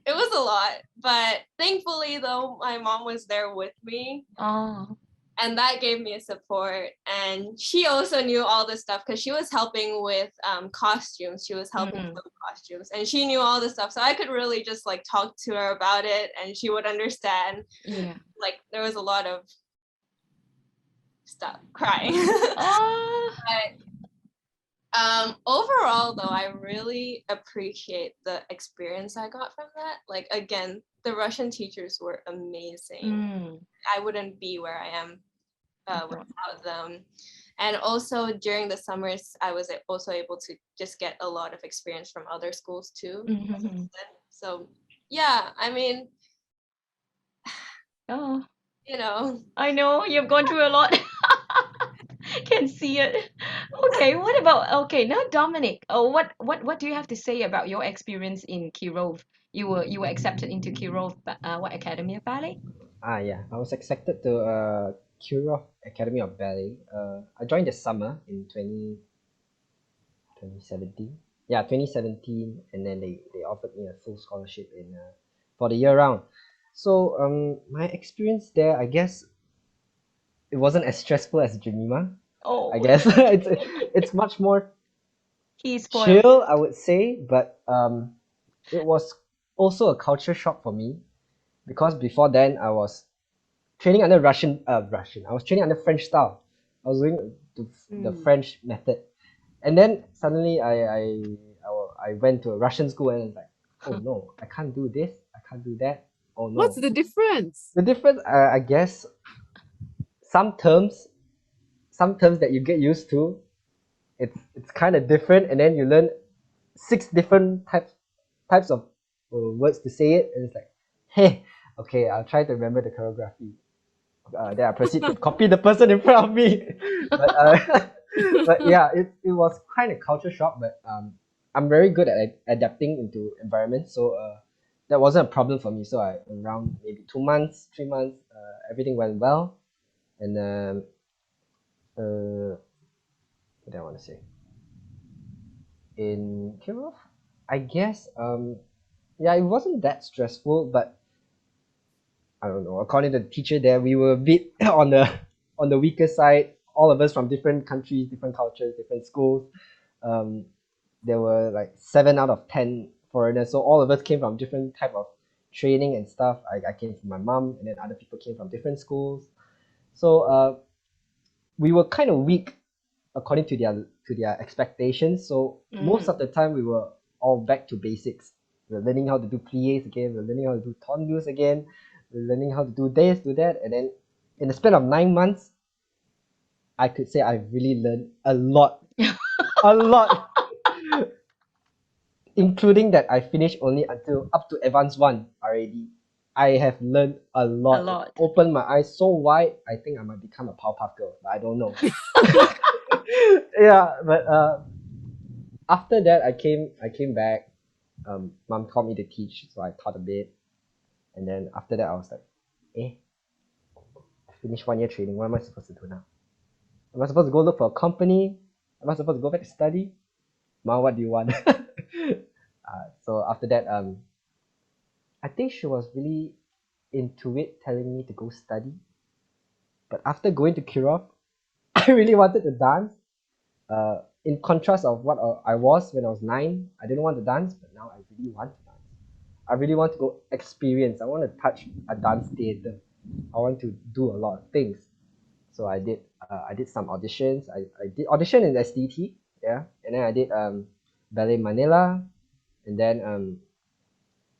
it was a lot, but thankfully though my mom was there with me, Oh. and that gave me a support, and she also knew all this stuff because she was helping with costumes. She was helping Mhm. with costumes, and she knew all this stuff, so I could really just like talk to her about it and she would understand. Yeah. Like there was a lot of stuff crying. Oh. Overall though, I really appreciate the experience I got from that. Like again, the Russian teachers were amazing. Mm. I wouldn't be where I am Mhm. without them. And also during the summers, I was also able to just get a lot of experience from other schools too. Mhm. So yeah, I mean, Oh, you know, I know you've gone through a lot. Can see it. Okay, what about now Dominic? What do you have to say about your experience in Kirov? You were accepted into Kirov Academy of Ballet? Yeah, I was accepted to Kirov Academy of Ballet. I joined the summer in 2017. Yeah, 2017, and then they offered me a full scholarship in for the year round. So my experience there, I guess it wasn't as stressful as Jemima. Oh, I guess it's much more he's spoiled. chill, I would say, but it was also a culture shock for me because before then I was training under Russian. I was training under French style. I was doing the French method, and then suddenly I went to a Russian school and it's like, oh no, I can't do this, I can't do that. Oh no. What's the difference? The difference, I guess, some terms, some terms that you get used to, it's kind of different, and then you learn 6 different types of words to say it, and it's like, hey, okay, I'll try to remember the choreography. Then I proceed to copy the person in front of me. But yeah, it was kind of culture shock, but I'm very good at adapting into environments, so that wasn't a problem for me. So around maybe 2 months, 3 months, everything went well, and what do I want to say? In Kirov, I guess yeah, it wasn't that stressful, but I don't know. According to the teacher there, we were a bit on the weaker side. All of us from different countries, different cultures, different schools. Um, there were like 7 out of 10 foreigners, so all of us came from different type of training and stuff. I came from my mom, and then other people came from different schools. So we were kind of weak according to their expectations. So most of the time we were all back to basics. We're learning how to do pliés again. We're learning how to do tendus again. We're learning how to do this, do that, and then in the span of 9 months, I could say I've really learned a lot, a lot, including that I finished only until up to advanced one already. I have learned a lot. A lot. Opened my eyes so wide. I think I might become a Powerpuff Girl, but I don't know. Yeah, but after that I came back. Mom taught me to teach, so I taught a bit. And then after that, I was like, I finished 1 year training. What am I supposed to do now? Am I supposed to go look for a company? Am I supposed to go back to study? Mom, what do you want? So after that, I think she was really into it, telling me to go study. But after going to Kirov, I really wanted to dance. In contrast of what I was when I was 9, I didn't want to dance, but now I really want to dance. I really want to go experience. I want to touch a dance theater. I want to do a lot of things. So I did some auditions. I did audition in SDT, yeah, and then I did Ballet Manila, and then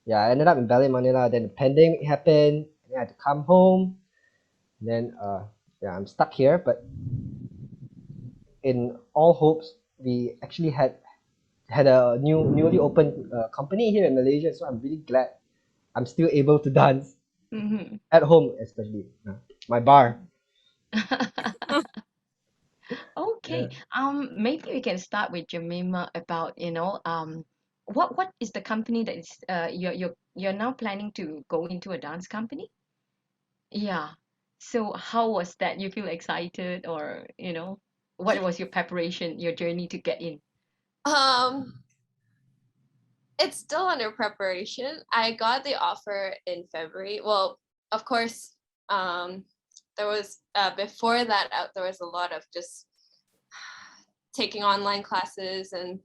yeah, I ended up in Ballet Manila. Then the pandemic happened, and then I had to come home. And then yeah, I'm stuck here. But in all hopes, we actually had a newly opened company here in Malaysia. So I'm really glad I'm still able to dance Mhm. at home, especially my bar. Okay. Maybe we can start with Jemima about, what is the company that is you're now planning to go into a dance company? Yeah. So how was that? You feel excited, or, what was your preparation, your journey to get in? Um, it's still under preparation. I got the offer in February. Well, of course, there was before that there was a lot of just taking online classes and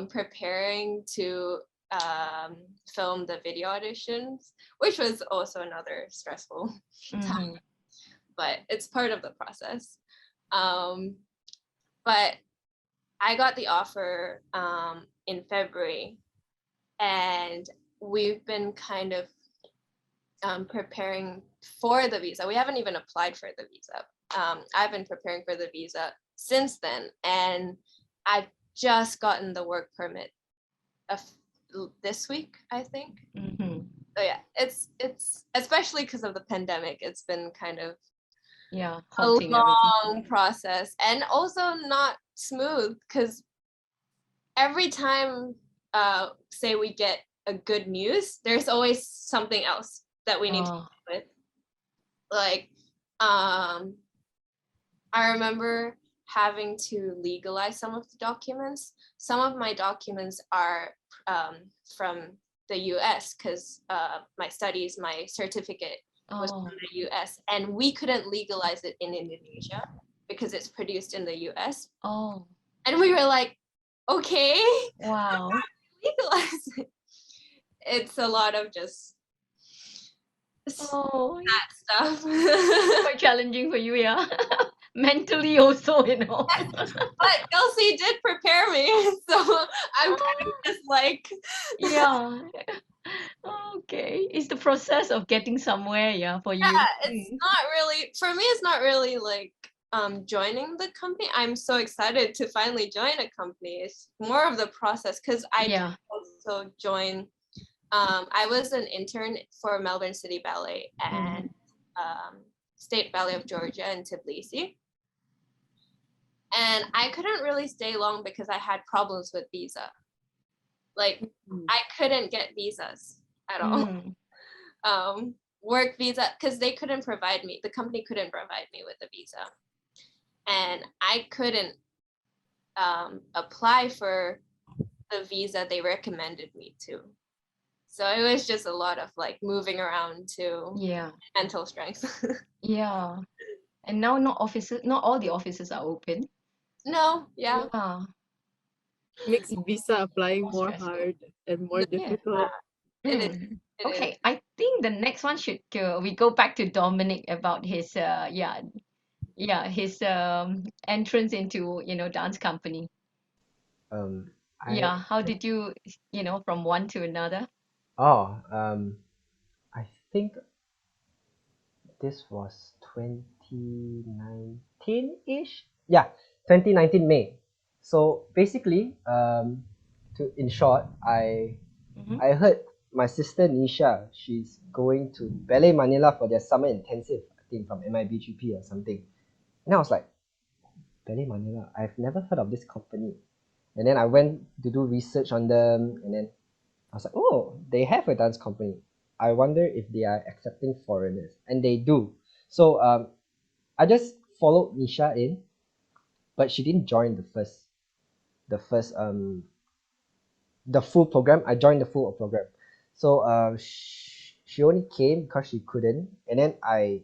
preparing to film the video auditions, which was also another stressful time, but it's part of the process. But I got the offer in February, and we've been kind of preparing for the visa. We haven't even applied for the visa. I've been preparing for the visa since then, and I've just gotten the work permit this week, I think. Mm-hmm. So yeah, it's especially because of the pandemic, it's been kind of Yeah, a halting everything. long process, and also not smooth, because every time say we get a good news, there's always something else that we need to Oh, deal with. Like I remember having to legalize some of the documents. Some of my documents are from the US, because my studies, my certificate was oh, from the US, and we couldn't legalize it in Indonesia because it's produced in the US. oh, And we were like, okay, wow. legalize it. It's a lot of just Oh, that stuff. quite challenging for you, yeah. Mentally also, But Kelsey did prepare me, so I'm kind of just like, Yeah. Okay. It's the process of getting somewhere, yeah, for you. yeah, it's not really, for me, it's not really like joining the company. I'm so excited to finally join a company. It's more of the process, because I did Yeah. also join. I was an intern for Melbourne City Ballet and State Ballet of Georgia in Tbilisi. And I couldn't really stay long because I had problems with visa. Like I couldn't get visas at all. Work visa, because they couldn't provide me, the company couldn't provide me with a visa. And I couldn't apply for the visa they recommended me to. So it was just a lot of like moving around to Yeah. mental strength. Yeah. And now not all the offices are open. No, yeah. Yeah. Makes visa applying More more stressful. hard and more Yeah. difficult. It is. It is. Okay, I think the next one should we go back to Dominic about his his entrance into dance company. I Yeah, how did you from one to another? oh I think this was 2019-ish. Yeah, 2019 May. So basically, in short, Mm-hmm. I heard my sister Nisha, she's going to Ballet Manila for their summer intensive, I think from MIBGP or something. And I was like, Ballet Manila, I've never heard of this company. And then I went to do research on them, and then I was like, oh, they have a dance company. I wonder if they are accepting foreigners, and they do. So I just followed Nisha in, but she didn't join the first the full program. I joined the full program. So she only came because she couldn't, and then I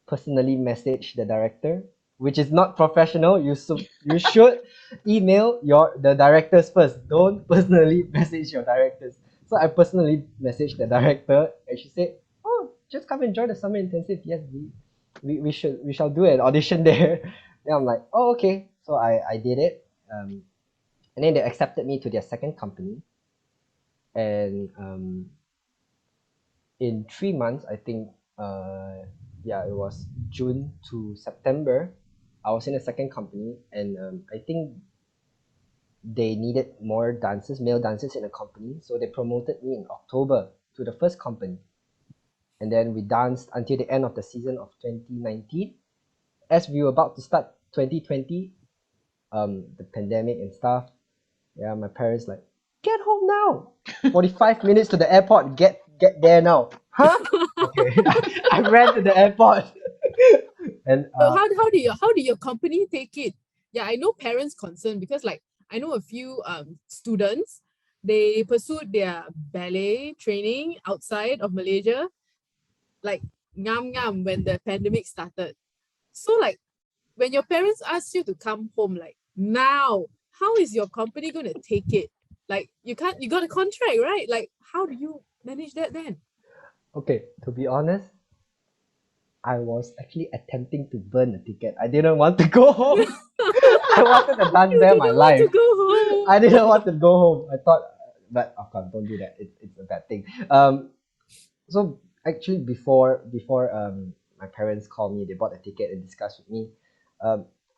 personally message the director, which is not professional. You should email the directors first. Don't personally message your directors. So I personally messaged the director, and she said, "Oh, just come and join the summer intensive. Yes, we shall do an audition there." Then I'm like, "Oh, okay." So I did it, and then they accepted me to their second company, and in 3 months, I think, yeah, it was June to September, I was in a second company, and I think they needed more dancers, male dancers in the company, so they promoted me in October to the first company, and then we danced until the end of the season of 2019. As we were about to start 2020, the pandemic and stuff, yeah, my parents like, get home now. 45 minutes to the airport. Get there now. Huh? Okay. I ran to the airport. And So how do your company take it? Yeah, I know parents concerned because like I know a few students, they pursued their ballet training outside of Malaysia, like ngam when the pandemic started. So like when your parents ask you to come home like now, how is your company gonna take it? Like you got a contract, right? Like how do you manage that then? okay, to be honest, I was actually attempting to burn the ticket. I didn't want to go home. I wanted to dance You there my didn't want to life. go home. I didn't want to go home. I thought, but of course, don't do that. It's a bad thing. So actually before my parents called me, they bought a ticket and discussed with me.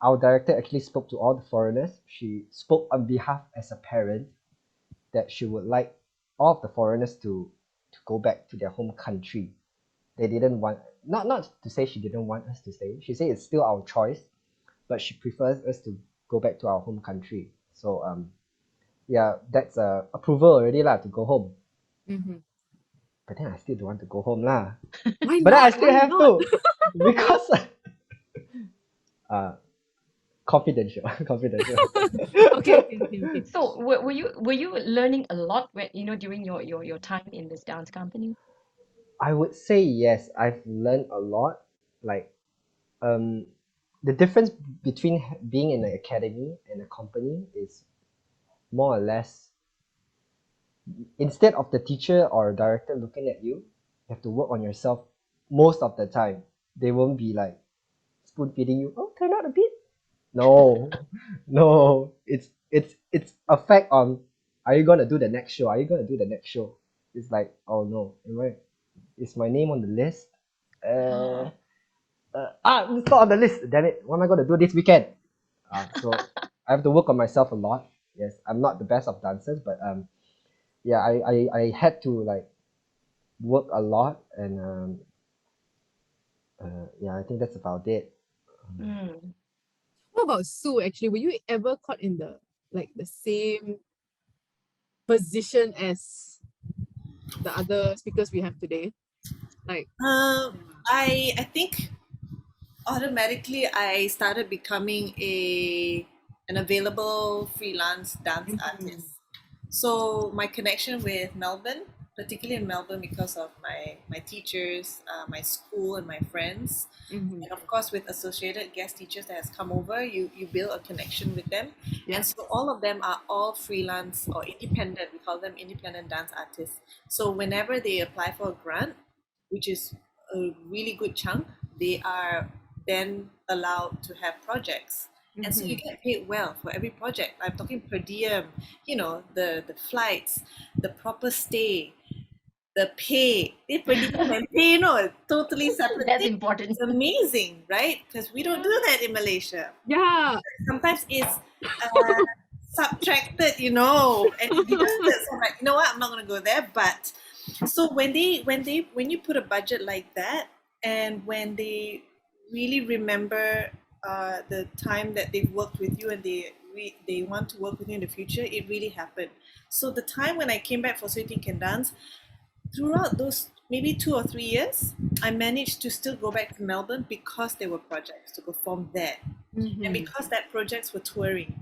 Our director actually spoke to all the foreigners. She spoke on behalf as a parent that she would like all of the foreigners to go back to their home country. They didn't want, not to say she didn't want us to stay. She said it's still our choice, but she prefers us to go back to our home country. So yeah, that's approval already lah to go home. Mhm. But then I still don't want to go home lah. Why But then I not? still Why have not? to because uh confidential confidential. Okay. So were you learning a lot when during your time in this dance company? I would say yes, I've learned a lot. Like um the difference between being in an academy and a company is more or less, instead of the teacher or director looking at you, you have to work on yourself most of the time. They won't be like spoon feeding you. Oh, turn out a bit. No, no. It's a fact on. Are you gonna do the next show? Are you gonna do the next show? It's like, oh no, is my name on the list? Uh, it's not on the list. Damn it! What am I gonna do this weekend? So I have to work on myself a lot. Yes, I'm not the best of dancers, but yeah, I had to like work a lot, and yeah, I think that's about it. Mm. What about Sue actually? Were you ever caught in the same position as the other speakers we have today? Like I think automatically I started becoming an available freelance dance artist. So my connection with Melbourne, particularly in Melbourne, because of my teachers, my school, and my friends, and of course with associated guest teachers that has come over, you build a connection with them, and so all of them are all freelance or independent. We call them independent dance artists. So whenever they apply for a grant, which is a really good chunk, they are then allowed to have projects. And so you get paid well for every project. I'm talking per diem, the flights, the proper stay, the pay. They per diem and pay, totally separate That's thing. important. It's amazing, right? Because we don't do that in Malaysia. yeah. Sometimes it's subtracted, and deducted. So I'm like, you know what? I'm not gonna go there. But so when you put a budget like that, and when they really remember the time that they've worked with you, and they want to work with you in the future, it really happened. So the time when I came back for So You Think Can Dance, throughout those maybe 2 or 3 years, I managed to still go back to Melbourne because there were projects to perform there, and Mhm. because that projects were touring.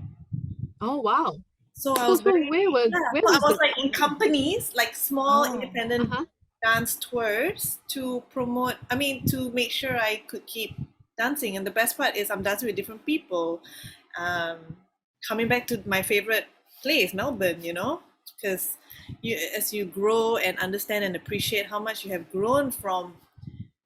Oh wow. So I So was so very, where so I was was the like in companies, like small Oh. independent uh-huh. dance tours to promote, I mean, to make sure I could keep dancing. And the best part is I'm dancing with different people. Um, Coming back to my favorite place, Melbourne, because as you grow and understand and appreciate how much you have grown from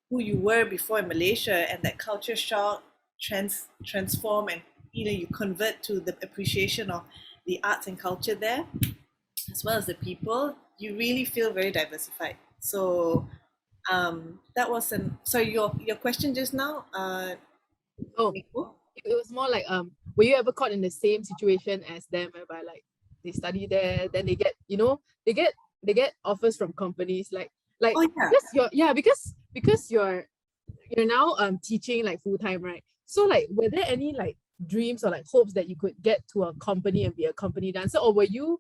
who you were before in Malaysia, and that culture shock transform, and you convert to the appreciation of the arts and culture there, as well as the people, you really feel very diversified. So that was an sorry, your question just now, Oh, Nico? it was more like were you ever caught in the same situation as them whereby like they study there, then they get, they get offers from companies like Oh yeah. because you're now teaching like full time, right? So like were there any like dreams or like hopes that you could get to a company and be a company dancer, or were you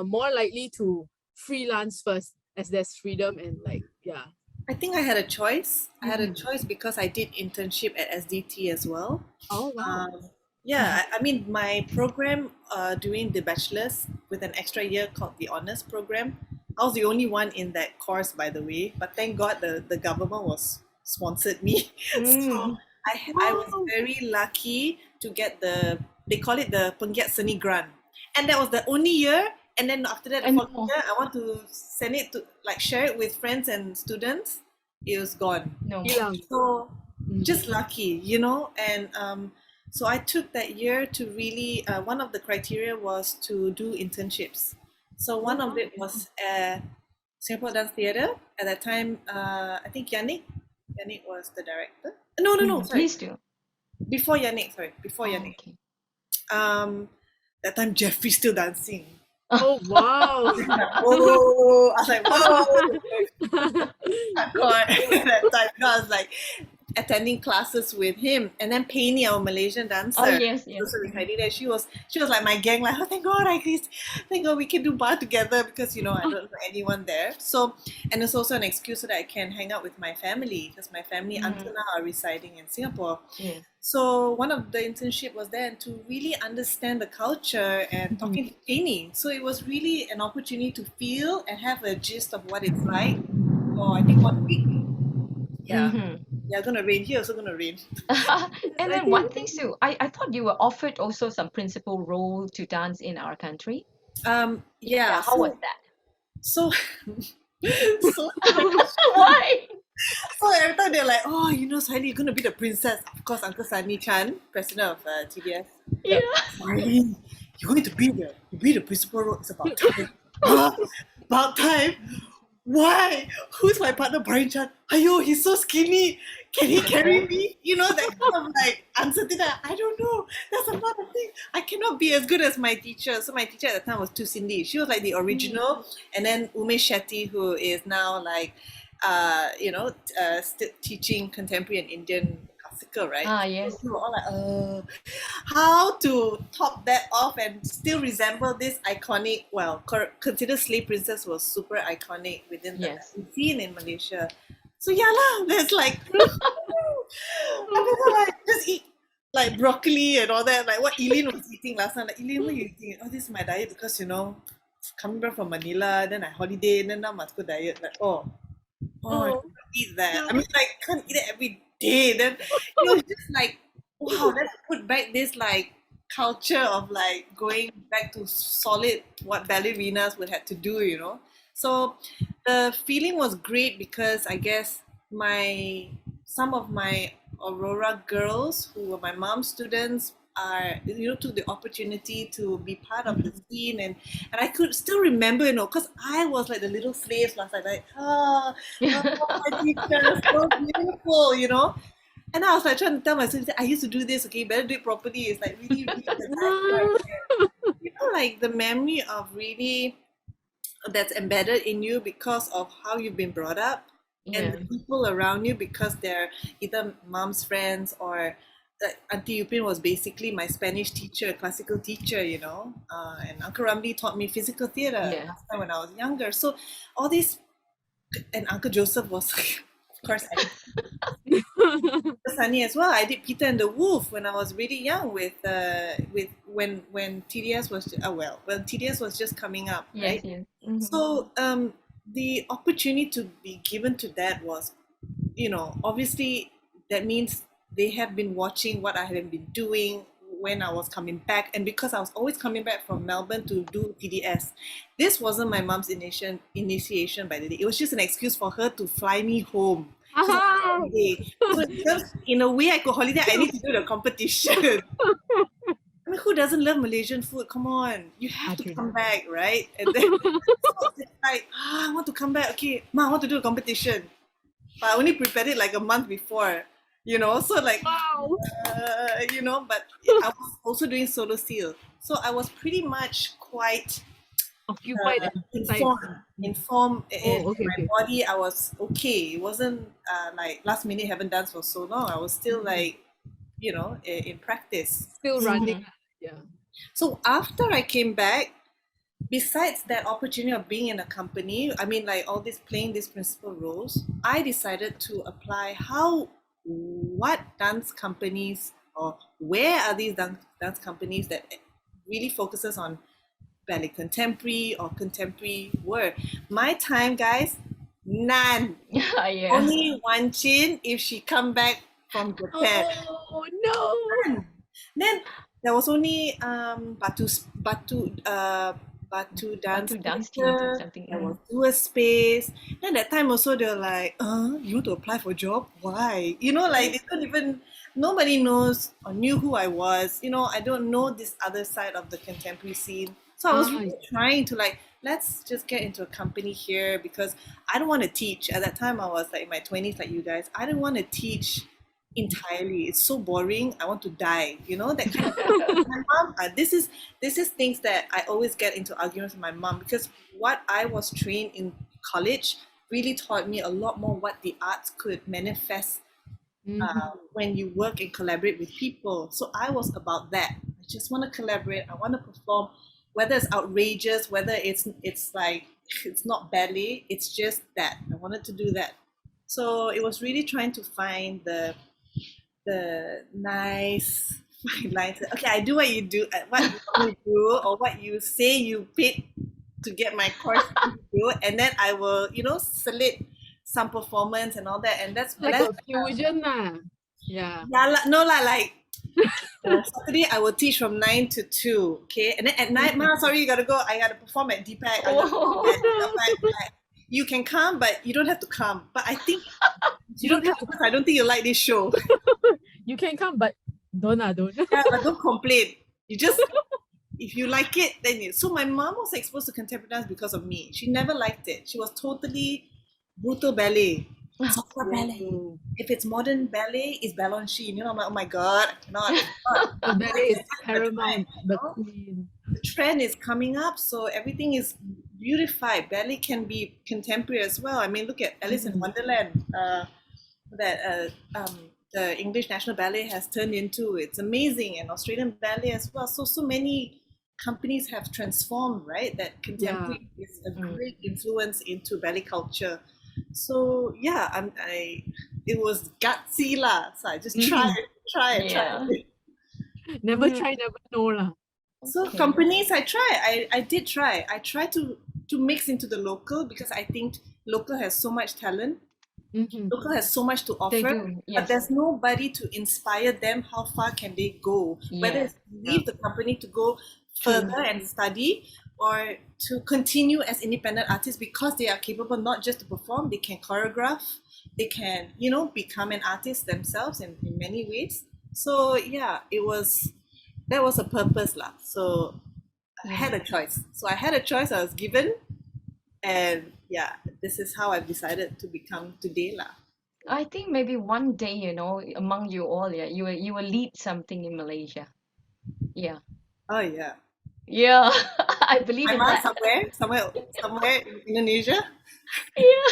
more likely to freelance first as there's freedom and like yeah. I think I had a choice. I had a Mm. choice because I did internship at SDT as well. Oh wow. Yeah, I mean, my program doing the bachelor's with an extra year called the honors program. I was the only one in that course, by the way. But thank God the government was sponsored me. So Mm. I was Wow. very lucky to get they call it the Penggiat Seni Grant, and that was the only year. And then after that, the And following year, I want to send it to like share it with friends and students. It was gone. no more. Hilang. So Mm. just lucky, and so I took that year to really. One of the criteria was to do internships. So one of it was Singapore Dance Theatre. At that time, I think Yannick was the director. No, sorry. Please do. Before Yannick, sorry, before Oh, Yannick. okay. That time Jeffrey's still dancing. Oh wow. Oh, I was like, whoa, hardcore at that time. I was like attending classes with him, and then Penny, our Malaysian dancer, Oh yes, yes. also resided there. She was like my gang, like, oh thank God we can do bar together, because I don't know anyone there. So, and it's also an excuse so that I can hang out with my family, because my family until now are residing in Singapore. Yes. So one of the internship was there, and to really understand the culture and talking to Penny. So it was really an opportunity to feel and have a gist of what it's like. Oh, I think 1 week. Yeah. Mm-hmm. Yeah, gonna rain here. Also gonna rain. And I then one think thing too, I thought you were offered also some principal role to dance in our country. Yeah. Yeah, how was that? So so Why? so every time they're like, oh, Suhaili, you're gonna be the princess. Of course, Uncle Sunny Chan, president of TBS. Yeah. Suhaili, you're going to be the principal role. It's about time. Huh? About time. Why? Who's my partner, Brian Chan? Ayo, he's so skinny. Can he carry me? That kind of like answer to that. I don't know. That's a lot of things. I cannot be as good as my teacher. So my teacher at the time was Tu Cindy. She was like the original. And then Umesh Shetty, who is now like, still teaching contemporary and Indian classical, right? Ah, yes. We were all like, how to top that off and still resemble this iconic, well, consider Slave Princess was super iconic within the Yes. scene in Malaysia. So yeah lah, there's like, I don't know, like just eat like broccoli and all that, like what Eileen was eating last time. Like, Eileen, what you eating? Oh, this is my diet because coming back from Manila, then I holiday, and then now must go diet. Like, I oh can't eat that. I mean, like, can't eat it every day. Then, it's just like, wow, let's put back this, like, culture of, like, going back to solid what ballerinas would have to do. So, the feeling was great because I guess some of my Aurora girls who were my mom's students took the opportunity to be part of the scene, and I could still remember, because I was like the little slaves last night, like, my teacher, so beautiful. And I was like trying to tell myself, I used to do this, okay, better do it properly. It's like really, really the like the memory of really that's embedded in you because of how you've been brought up, and Yeah. the people around you because they're either mom's friends or Auntie Yupin was basically my Spanish teacher, classical teacher, and Uncle Ramli taught me physical theatre Yeah. last time when I was younger. So all these, and Uncle Joseph was, of course, Sunny as well. I did Peter and the Wolf when I was really young with when TDS was when TDS was just coming up, Yes, right? yes. Mhm. So the opportunity to be given to that was, obviously that means they have been watching what I have been doing when I was coming back, and because I was always coming back from Melbourne to do TDS, this wasn't my mom's initiation by the day. It was just an excuse for her to fly me home. Ah, So in a way, I could holiday. I need to do the competition. I mean, who doesn't love Malaysian food? Come on, you have to true. come back, right? And then so it's like, I want to come back. Okay, Ma, I want to do a competition. But I only prepared it like a month before, So like, Wow. but I was also doing solo seal, so I was pretty much quite Occupied and informed in okay, my okay. body. I was okay. It wasn't like last minute, haven't danced for so long. I was still like, in practice. Still running. Yeah. So after I came back, besides that opportunity of being in a company, I mean, like all this playing these principal roles, I decided to apply what dance companies, or where are these dance companies that really focuses on ballet contemporary or contemporary work. My time, guys, none. Yeah. Only Wan Chin if she come back from Japan. Oh no. Then there was only Batu Dance Batu Dance Theatre. Theatre, something. There was Dual Space. Then that time also they were like, you want to apply for a job? Why? Like they don't even, nobody knows or knew who I was. I don't know this other side of the contemporary scene. So I was really trying to like, let's just get into a company here, because I don't want to teach. At that time I was like in my 20s like you guys. I didn't want to teach entirely. It's so boring. I want to die. That kind of my mom. This is things that I always get into arguments with my mom, because what I was trained in college really taught me a lot more what the arts could manifest when you work and collaborate with people. So I was about that. I just want to collaborate. I want to perform, whether it's outrageous, whether it's like it's not ballet. It's just that I wanted to do that. So it was really trying to find the nice fine lines. Okay, I do what you do, what you want to do, or what you say you paid to get my course to do, and then I will, select some performance and all that, and that's like a fusion Yeah. No like Saturday I will teach from 9 to 2, okay, and then at night, sorry, you gotta go. I gotta perform at DPAC. You can come, but you don't have to come. But I think you don't have to. I don't think you like this show. You can come, but don't. Yeah, but don't complain. You just, if you like it, then you. So my mom was exposed to contemporary dance because of me. She never liked it. She was totally brutal ballet. Soft ballet. If it's modern ballet, it's Balanchine. I'm like, oh my god, I cannot. The ballet is paramount. The queen. The trend is coming up, so everything is beautified. Ballet can be contemporary as well. I mean, look at Alice in Wonderland. The English National Ballet has turned into. It's amazing, and Australian ballet as well. So many companies have transformed, right? That contemporary is a great influence into ballet culture. So yeah, it was gutsy lah. So I just try. Never try, never know lah. So companies, I did try. I tried to mix into the local, because I think local has so much talent. Local has so much to offer, but there's nobody to inspire them. How far can they go? Whether it's leave the company to go further and study, or to continue as independent artists, because they are capable not just to perform, they can choreograph, they can, become an artist themselves in many ways. So yeah, that was a purpose lah. So I had a choice. I was given, and yeah, this is how I've decided to become today lah. I think maybe one day, among you all, you will lead something in Malaysia. Yeah. Oh yeah. Yeah, I believe in I'm that. somewhere in Indonesia. Yeah.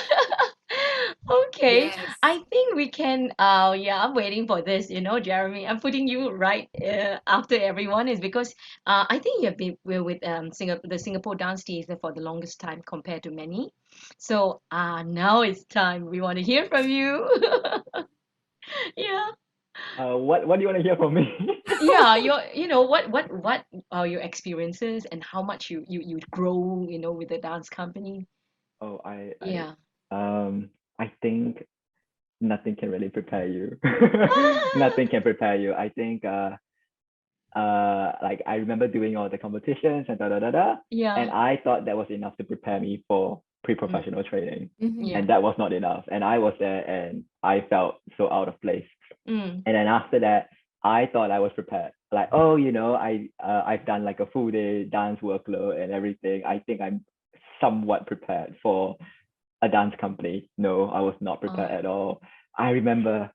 Okay. Okay, Yes. I think we can. Yeah, I'm waiting for this. Jeremy, I'm putting you right after everyone is because I think you have been with the Singapore dance theatre for the longest time compared to many. So now it's time. We want to hear from you. Yeah, What do you want to hear from me? yeah. What are your experiences and how much you grow with the dance company? Oh, Yeah. I think nothing can really prepare you. Nothing can prepare you. I think like I remember doing all the competitions and and Yeah. I thought that was enough to prepare me for Mm, pre-professional training, Mhm. yeah. and that was not enough. And I was there, and I felt so out of place. Mm. And then after that, I thought I was prepared. Like, oh, I've done like a full day dance workload and everything. I think I'm somewhat prepared for a dance company. No, I was not prepared Oh. at all. I remember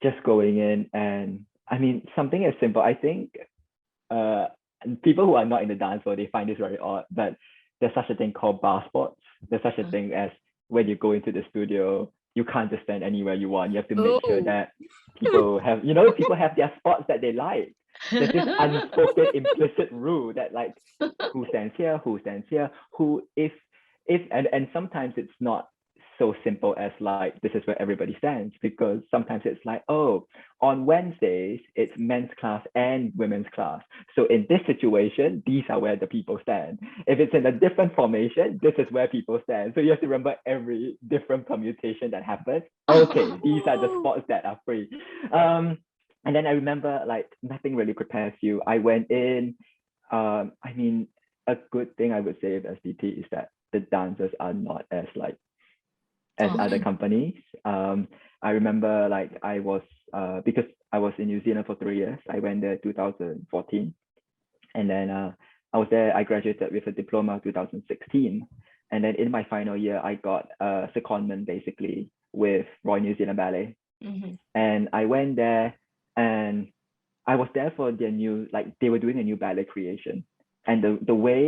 just going in, and I mean something as simple. I think uh people who are not in the dance world, they find this very odd, but there's such a thing called bar spots. There's such a Uh, thing as when you go into the studio, you can't just stand anywhere you want. You have to make sure Oh. that people have their spots that they like. There's this unspoken implicit rule that like who stands here, who if and sometimes it's not so simple as like this is where everybody stands, because sometimes it's like, oh, on Wednesdays it's men's class and women's class, so in this situation these are where the people stand. If it's in a different formation, this is where people stand, so you have to remember every different permutation that happens. Okay, these are the Oh. spots that are free. And then I remember like nothing really prepares you. I went in, I mean, a good thing I would say of SDT is that the dancers are not as like as Oh. other companies. I remember like I was because I was in New Zealand for 3 years. I went there 2014, and then I was there. I graduated with a diploma 2016, and then in my final year, I got a secondment basically with Royal New Zealand Ballet, Mhm. and I went there, and I was there for their new, like they were doing a new ballet creation, and the way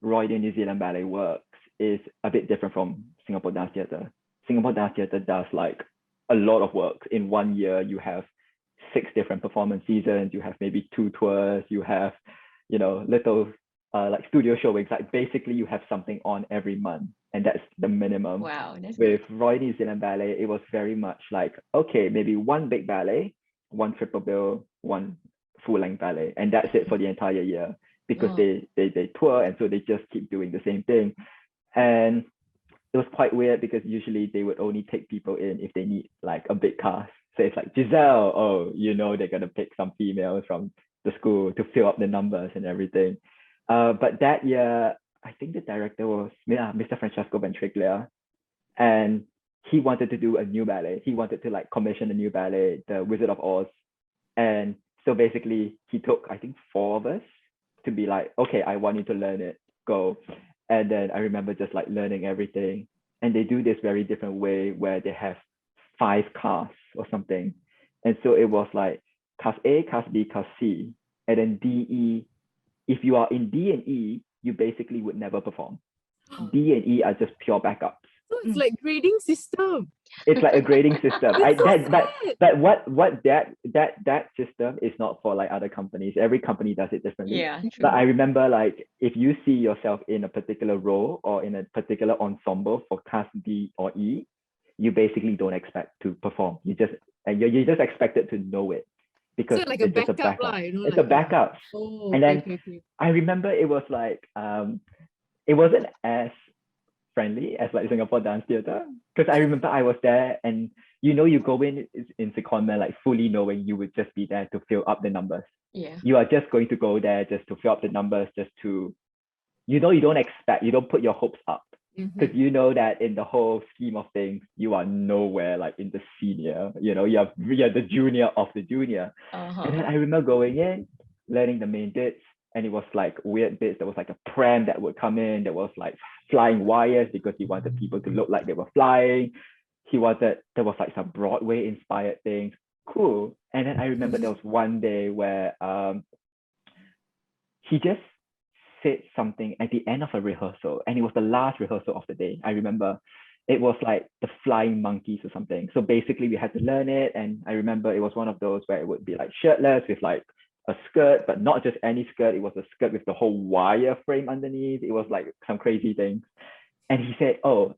Royal New Zealand Ballet works is a bit different from Singapore Dance Theatre. Singapore Dance Theatre does like a lot of work in 1 year. You have 6 different performance seasons. You have maybe 2 tours. You have, little like studio showings. Like basically, you have something on every month, and that's the minimum. Wow, that's good. With Royal New Zealand Ballet, it was very much like, okay, maybe one big ballet, one triple bill, one full length ballet, and that's it for the entire year, because Oh. they tour, and so they just keep doing the same thing. And it was quite weird because usually they would only take people in if they need like a big cast. So it's like Giselle, oh, they're gonna pick some females from the school to fill up the numbers and everything. But that year, I think the director was Mr. Francesco Ventriglia, and he wanted to do a new ballet. He wanted to like commission a new ballet, The Wizard of Oz. And so basically, he took I think 4 of us to be like, okay, I want you to learn it, go. And then I remember just like learning everything. And they do this very different way where they have 5 casts or something. And so it was like cast A, cast B, cast C, and then D, E. If you are in D and E, you basically would never perform. D and E are just pure backups. So it's like grading system. It's like a grading system. That's so But what that system is not for like other companies. Every company does it differently. Yeah, But true. I remember like if you see yourself in a particular role or in a particular ensemble for cast D or E, you basically don't expect to perform. You're just expected to know it, because So like a it's just a backup lah, backup. you know, It's a like backup. oh, And okay, then okay. I remember it was like it wasn't as friendly as like Singapore Dance Theatre, because I remember I was there, and you go in secondment like fully knowing you would just be there to fill up the numbers. Yeah. You are just going to go there just to fill up the numbers, just to you don't put your hopes up, because Mhm. you know that in the whole scheme of things you are nowhere like in the senior, you're the junior of the junior. And then Uh-huh. I remember going in, learning the main bits, and it was like weird bits. There was like a pram that would come in. There was like flying wires because he wanted people to look like they were flying. There was like some Broadway inspired things. Cool. And then I remember there was one day where he just said something at the end of a rehearsal, and it was the last rehearsal of the day. I remember it was like the flying monkeys or something. So basically we had to learn it. And I remember it was one of those where it would be like shirtless with like a skirt, but not just any skirt. It was a skirt with the whole wire frame underneath. It was like some crazy things. And he said, oh,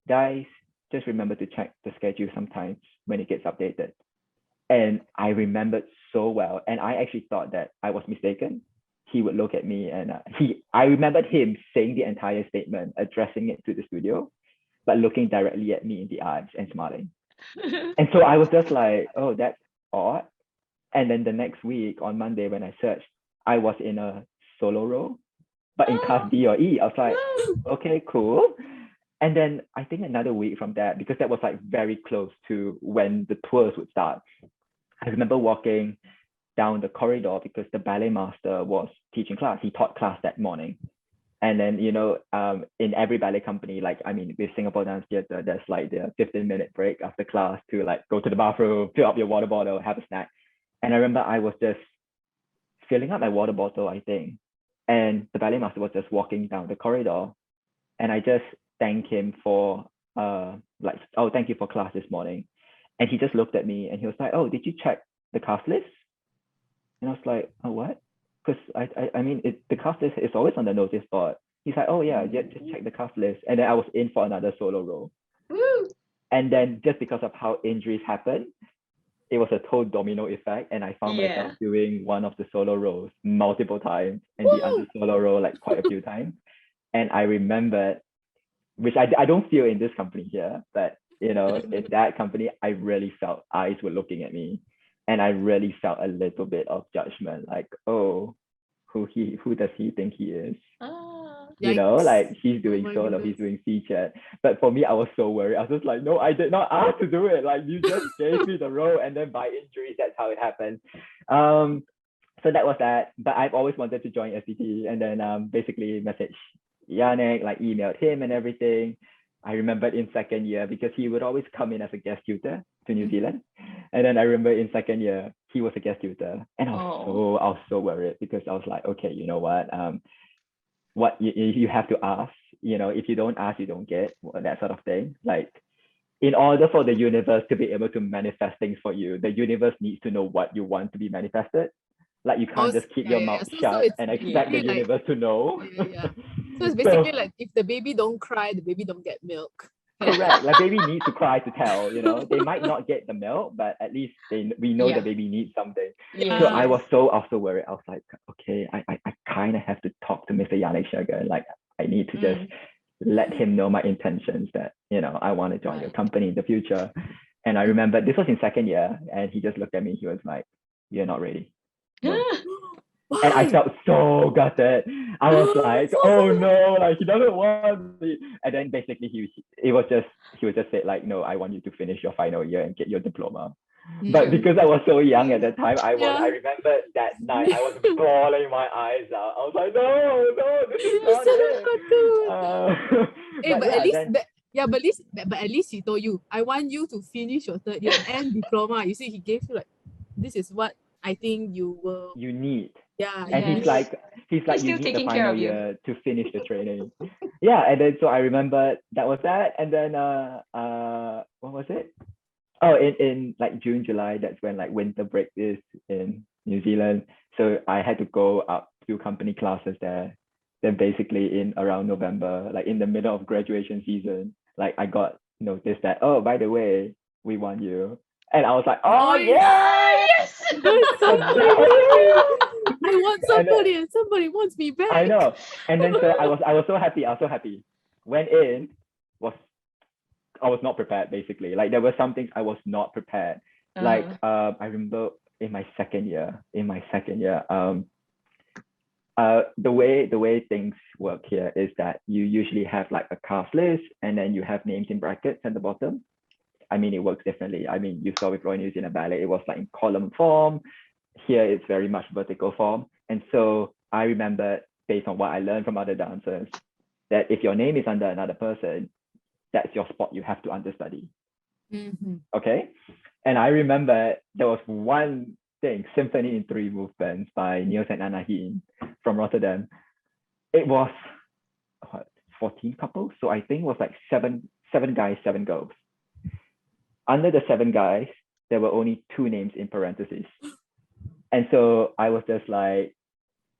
guys, just remember to check the schedule sometimes when it gets updated. And I remembered so well. And I actually thought that I was mistaken. He would look at me and I remembered him saying the entire statement, addressing it to the studio, but looking directly at me in the eyes and smiling. And so I was just like, oh, that's odd. And then the next week on Monday when I searched, I was in a solo role, but in class D or E. I was like, okay, cool. And then I think another week from that, because that was like very close to when the tours would start. I remember walking down the corridor because the ballet master was teaching class. He taught class that morning. And then, you know, in every ballet company, like, I mean, with Singapore Dance Theatre, there's like the 15-minute break after class to like go to the bathroom, fill up your water bottle, have a snack. And I remember I was just filling up my water bottle, I think. And the ballet master was just walking down the corridor. And I just thanked him for, like, oh, thank you for class this morning. And he just looked at me and he was like, oh, did you check the cast list? And I was like, oh, what? Because I mean, the cast list is always on the notice board. He's like, oh yeah, just check the cast list. And then I was in for another solo role. Woo! And then just because of how injuries happened, it was a total domino effect. And I found myself doing one of the solo roles multiple times and the other solo role like quite a few times. And I remembered, which I don't feel in this company here, but you know, in that company, I really felt eyes were looking at me. And I really felt a little bit of judgment, like, oh, who does he think he is? You know, like he's doing solo, he's doing featured. But for me, I was so worried. I was just like, no, I did not ask to do it. Like you just gave me the role, and then by injuries, that's how it happened. So that was that. But I've always wanted to join SDT, and then basically messaged Yannick, like emailed him and everything. I remembered in second year because he would always come in as a guest tutor to New Zealand. And then I remember in second year, he was a guest tutor. And I was so worried because I was like, okay, you know what you have to ask, you know, if you don't ask, you don't get, that sort of thing. Like in order for the universe to be able to manifest things for you, the universe needs to know what you want to be manifested. Like you can't just keep your mouth shut and expect the universe to know. So it's basically like if the baby don't cry, the baby don't get milk. Correct. Like baby needs to cry to tell, you know. They might not get the milk, but at least we know the baby needs something. So I was so also worried. I was like, okay, I kind of have to talk to Mr. Yannick Sugar. Like I need to just let him know my intentions that, you know, I want to join your company in the future. And I remember this was in second year and he just looked at me. He was like, you're not ready. No. And I felt so gutted. I was like, oh no, like he doesn't want me. And then basically he was just say like, no, I want you to finish your final year and get your diploma. But because I was so young at that time, I remember that night I was bawling my eyes out. I was like, no, this is not it. But at least he told you, I want you to finish your third year and diploma. You see, he gave you like, this is what I think you need. Yeah. And he's like you need the final year to finish the training. And then so I remember that was that. And then what was it? Oh, in like June, July, that's when like winter break is in New Zealand. So I had to go up to company classes there. Then basically in around November, like in the middle of graduation season, like I got noticed that, oh, by the way, we want you. And I was like, oh yeah! Yes! That's so I want somebody and somebody wants me back. I know. And then so I was so happy. Went in, I was not prepared basically. Like there were some things I was not prepared. Like I remember in my second year, the way things work here is that you usually have like a cast list and then you have names in brackets at the bottom. I mean, it works differently. I mean, you saw with Royal New Zealand Ballet, it was like in column form. Here, it's very much vertical form. And so I remember, based on what I learned from other dancers, that if your name is under another person, that's your spot you have to understudy. Okay? And I remember there was one thing, Symphony in 3 Movements by Niels and Anna Heen from Rotterdam. It was 14 couples. So I think it was like seven 7 guys, 7 girls. Under the 7 guys, there were only 2 names in parentheses. And so I was just like,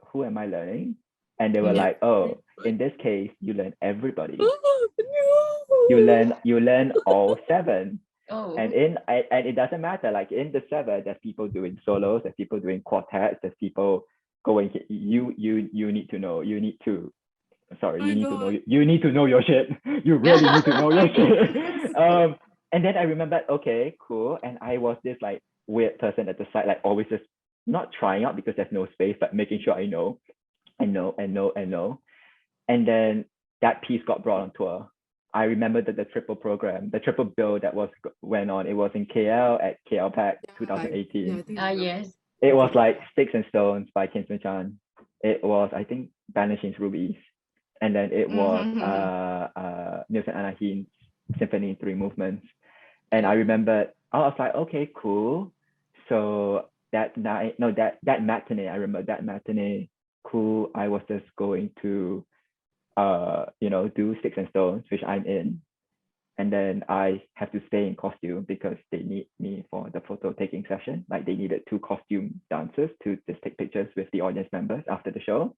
who am I learning? And they were like, oh, in this case, you learn everybody. You learn all 7. Oh. And it doesn't matter. Like in the 7, there's people doing solos, there's people doing quartets, there's people going. You need to know. You need to. Sorry, you need to know. You need to know your shit. You really need to know your shit. And then I remembered, okay, cool. And I was this like weird person at the side, like always just not trying out because there's no space, but making sure I know. And then that piece got brought on tour. I remember that the triple program, the triple bill that went on, it was in KL at KL Pack 2018. Yes. It was like Sticks and Stones by Kingsman Chan. It was, I think, Banishing's Rubies. And then it was Nils and Anahin's Symphony in 3 Movements. And I remember, I was like, okay, cool. So that night, no, that matinee, I remember that matinee, cool. I was just going to do Sticks and Stones, which I'm in. And then I have to stay in costume because they need me for the photo taking session. Like they needed 2 costume dancers to just take pictures with the audience members after the show.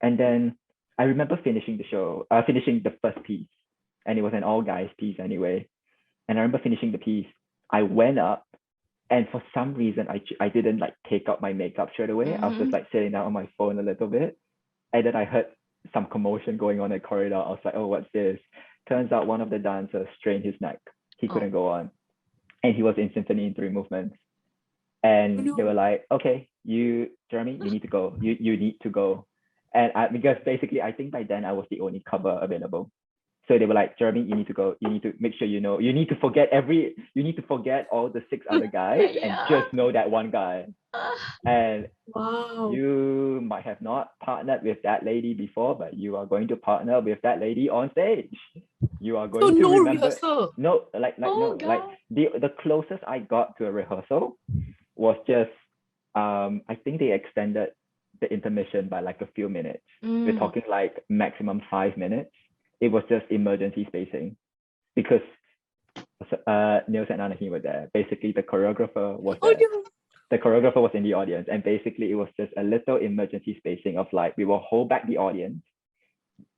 And then I remember finishing the first piece, and it was an all guys piece anyway. And I remember finishing the piece. I went up, and for some reason I didn't like take out my makeup straight away. I was just like sitting down on my phone a little bit, and then I heard some commotion going on in the corridor. I was like, oh, what's this? Turns out one of the dancers strained his neck. He couldn't go on, and he was in Symphony in 3 Movements. And they were like, okay, Jeremie, you need to go. You need to go. And because basically, I think by then I was the only cover available. So they were like, Jeremie, you need to go. You need to make sure you know. You need to forget all the 6 other guys and just know that one guy. And you might have not partnered with that lady before, but you are going to partner with that lady on stage. You are going to remember. Rehearsal. No, the closest I got to a rehearsal was just I think they extended the intermission by like a few minutes. We're talking like maximum 5 minutes. It was just emergency spacing because Nils and Anahin were there. Basically, the choreographer was there. The choreographer was in the audience, and basically it was just a little emergency spacing of like, we will hold back the audience.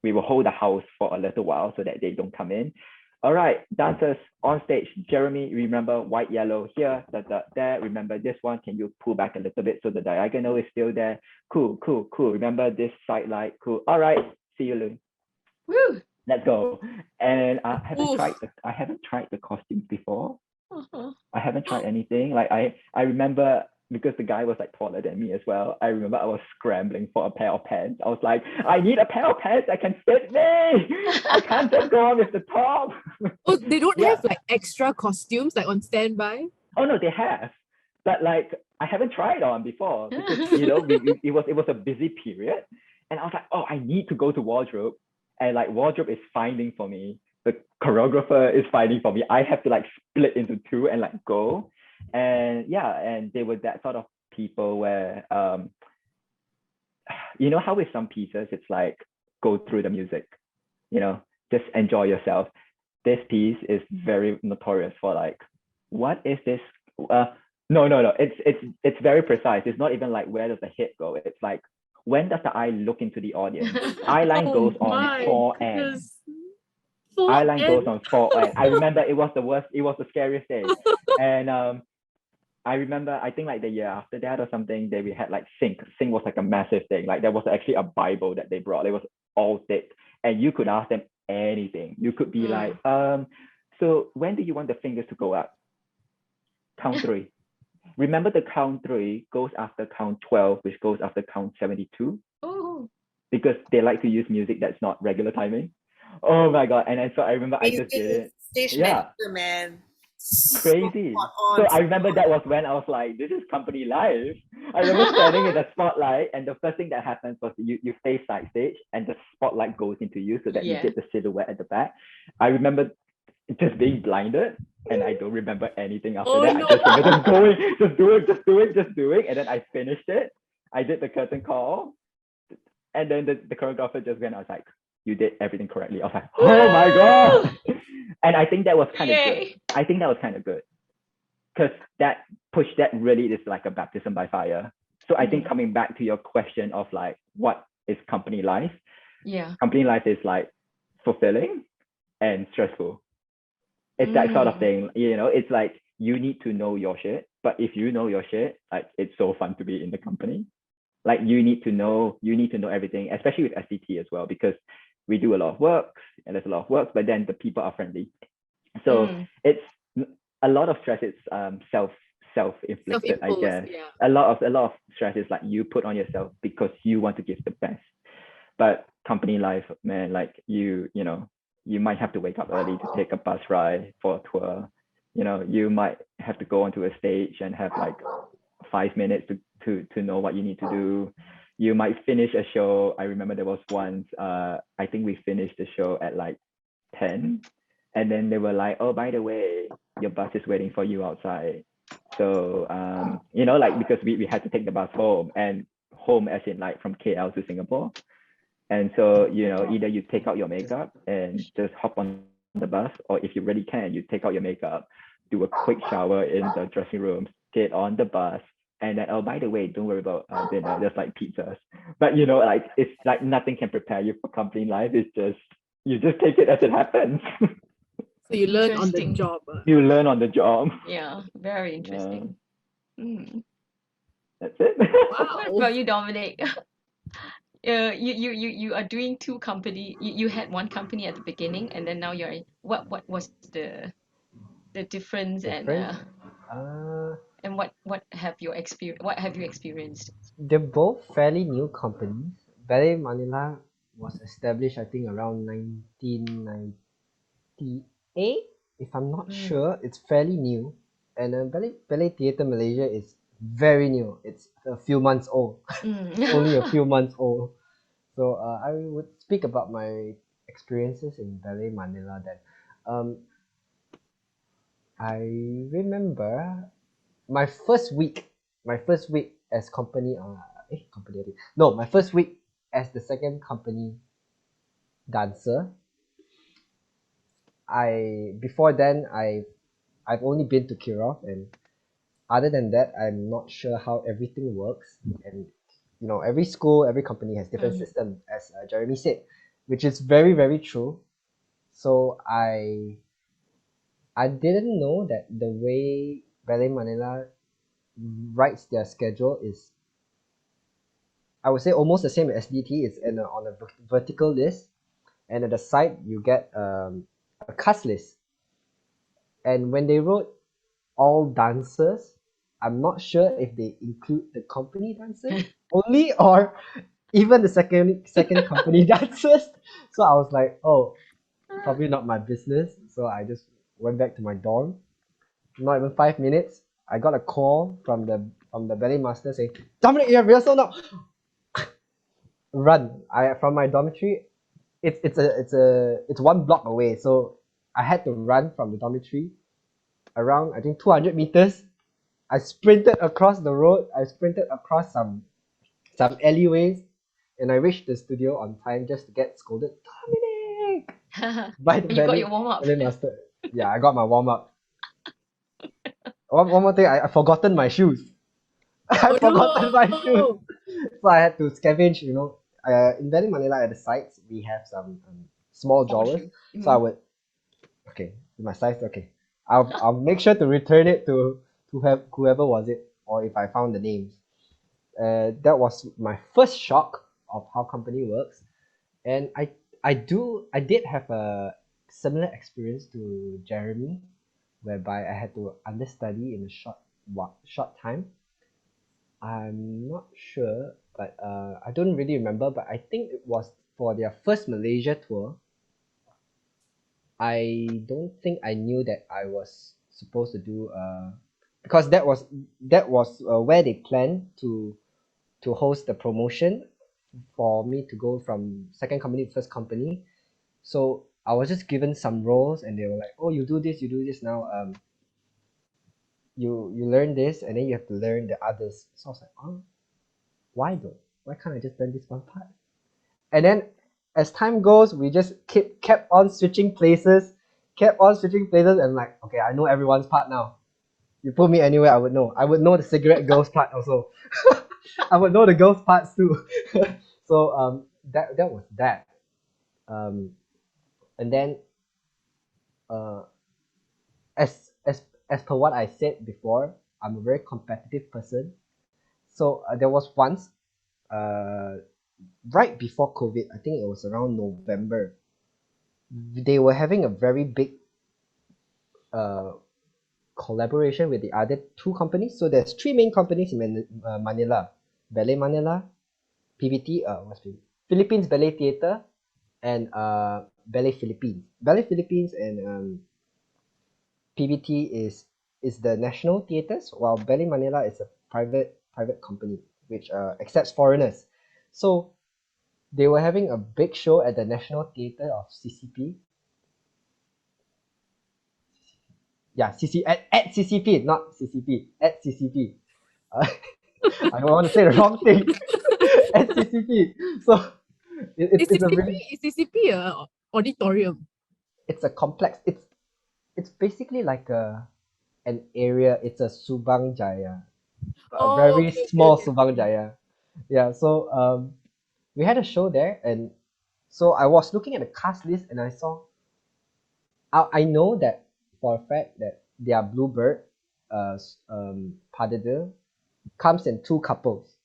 We will hold the house for a little while so that they don't come in. All right, dancers on stage. Jeremie, remember white, yellow here, there. Remember this one. Can you pull back a little bit so the diagonal is still there? Cool. Remember this side light. Cool. All right, see you, Loon. Woo! Let's go. And I haven't tried the costumes before. I haven't tried anything. Like I remember, because the guy was like taller than me as well, I remember I was scrambling for a pair of pants. I was like, I need a pair of pants that can fit me. I can't just go on with the top. Oh, they don't have like extra costumes like on standby? Oh no, they have. But like I haven't tried on before because it was a busy period. And I was like, oh, I need to go to wardrobe. And like wardrobe is finding for me. The choreographer is fighting for me. I have to like split into 2 and like go. And and they were that sort of people where you know how with some pieces it's like go through the music, just enjoy yourself. This piece is very notorious for like, what is this? No. It's very precise. It's not even like where does the head go? It's like, when does the eye look into the audience? Eyeline goes on 4 ends. Eyeline goes on 4 ends. I remember it was the worst. It was the scariest day. And I remember, I think like the year after that or something, we had like sync. Sync was like a massive thing. Like there was actually a Bible that they brought. It was all thick, and you could ask them anything. You could be like, so when do you want the fingers to go up? Count 3. Remember, the count 3 goes after count 12, which goes after count 72. Oh. Because they like to use music that's not regular timing. Oh my god! And then so I remember I just did it. Stage manager, man. Crazy. So I remember that was when I was like, this is company life. I remember standing in the spotlight, and the first thing that happens was you stay side stage, and the spotlight goes into you so that you get the silhouette at the back. I remember just being blinded, and I don't remember anything after that. No. I just remember just doing, and then I finished it. I did the curtain call, and then the choreographer just went. I was like, you did everything correctly. I was like, oh my god. And I think that was kind of good. Yay. I think that was kind of good because that really is like a baptism by fire. So I think coming back to your question of like what is company life, Yeah. company life is like fulfilling and stressful. It's that sort of thing, you know. It's like you need to know your shit, but if you know your shit, like it's so fun to be in the company. Like you need to know everything, especially with SDT as well, because we do a lot of work and there's a lot of work, but then the people are friendly. So it's a lot of stress. It's self-inflicted, I guess. Yeah. A lot of stress is like you put on yourself because you want to give the best. But company life, man, like you know, you might have to wake up early to take a bus ride for a tour. You know, you might have to go onto a stage and have like 5 minutes to know what you need to do. You might finish a show. I remember there was once, I think we finished the show at like 10. And then they were like, oh, by the way, your bus is waiting for you outside. So, you know, like because we had to take the bus home, and home as in like from KL to Singapore. And so, you know, either you take out your makeup and just hop on the bus, or if you really can, you take out your makeup, do a quick shower in the dressing room, get on the bus, and then, oh, by the way, don't worry about dinner, there's like pizzas. But, you know, like it's like nothing can prepare you for company life. It's just, you just take it as it happens. So you learn on the Interesting. job. You learn on the job. Yeah, very interesting. That's it. What Wow. about you, Dominic? You are doing two company. You had one company at the beginning, and then now you're in. What was the difference, Different. and what have you experienced? They're both fairly new companies. Ballet Manila was established, I think, around 1998, if I'm not sure. It's fairly new. And Ballet Theatre Malaysia is very new. It's a few months old. Only a few months old. So I would speak about my experiences in Ballet Manila then. I remember my first week as company my first week as the second company dancer. Before then I've only been to Kirov, and other than that I'm not sure how everything works. And you know, every school, every company has different system, as Jeremy said, which is very, very true. So I didn't know that the way Ballet Manila writes their schedule is, I would say, almost the same as SDT. It's on a vertical list, and at the side you get a cast list. And when they wrote all dancers, I'm not sure if they include the company dancers only, or even the second company dancers. So I was like, oh, probably not my business. So I just went back to my dorm. Not even 5 minutes, I got a call from the ballet master saying, Dominic, you have rehearsal now. Run! From my dormitory, it's one block away, so I had to run from the dormitory around, I think, 200 meters. I sprinted across the road. I sprinted across some alleyways, and I reached the studio on time just to get scolded, Dominic, by the You got your warm up. ballet master. Yeah, I got my warm up. One more thing, I forgotten my shoes. I forgotten my shoes. So I had to scavenge, you know. In Ballet Manila at the sites, we have some small drawers. So I would, okay, my size, okay. I'll make sure to return it to whoever was it, or if I found the names. That was my first shock of how company works. And I did have a similar experience to Jeremy, whereby I had to understudy in a short time. I'm not sure, but I don't really remember. But I think it was for their first Malaysia tour. I don't think I knew that I was supposed to do because that was where they planned to host the promotion for me to go from second company to first company. So I was just given some roles, and they were like, "Oh, you do this now. You learn this, and then you have to learn the others." So I was like, "Oh, why though? Why can't I just learn this one part?" And then as time goes, we just kept on switching places, and like, okay, I know everyone's part now. You put me anywhere, I would know. I would know the cigarette girls part also. I would know the girls parts too. So that was that. Um, and then uh, as per what I said before, I'm a very competitive person. So there was once, uh, right before COVID, I think it was around November. They were having a very big uh collaboration with the other two companies. So there's three main companies in Manila: Ballet Manila, PBT, what's PBT? Philippines Ballet Theatre, and Ballet Philippines. Ballet Philippines and PBT is the national theatres, while Ballet Manila is a private company which accepts foreigners. So they were having a big show at the National Theatre of CCP. Yeah, at CCP, not CCP, at CCP. I don't want to say the wrong thing. At CCP. So it's a really, Is CCP a auditorium? it's a complex. It's basically like an area. It's a Subang Jaya, a Oh, very okay, small okay. Subang Jaya. Yeah. So we had a show there, and so I was looking at the cast list, and I saw. I know that for a fact that their Bluebird, Padadil, comes in two couples.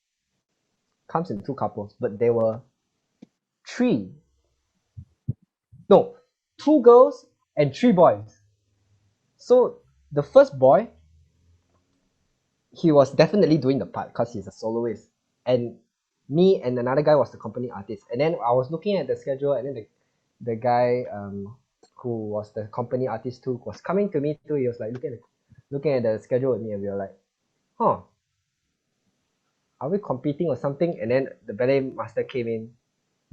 But there were three, no, two girls and three boys. So the first boy, he was definitely doing the part because he's a soloist, and me and another guy was the company artist. And then I was looking at the schedule, and then the guy who was the company artist too was coming to me too. He was like looking at the schedule with me, and we were like, huh, are we competing or something? And then the ballet master came in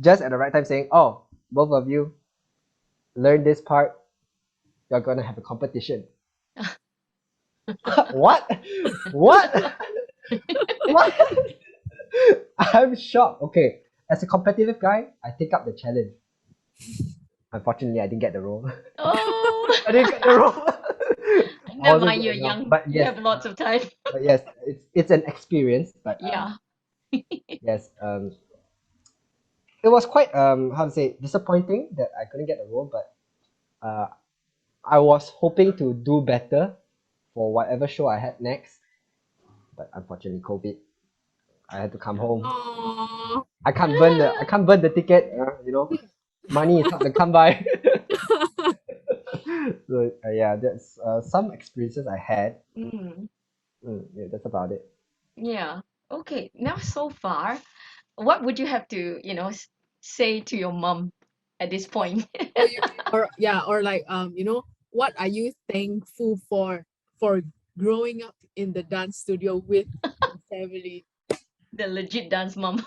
just at the right time, saying, oh, both of you learn this part, you're gonna have a competition. What? What? What? I'm shocked. Okay, as a competitive guy, I take up the challenge. Unfortunately, I didn't get the role. Oh, I didn't get the role. I never wasn't mind, good you're enough. young. You have lots of time. But yes, it's an experience. But Yeah. yes, it was quite how to say, disappointing that I couldn't get the role. But uh, I was hoping to do better for whatever show I had next. But unfortunately, COVID, I had to come home. Oh, I can't burn the ticket. Money is hard to come by. So yeah, that's some experiences I had. Mm, Yeah, that's about it. yeah. Okay. Now, so far, what would you have to, say to your mom at this point? or like what are you thankful for growing up in the dance studio with your family? The legit dance mom.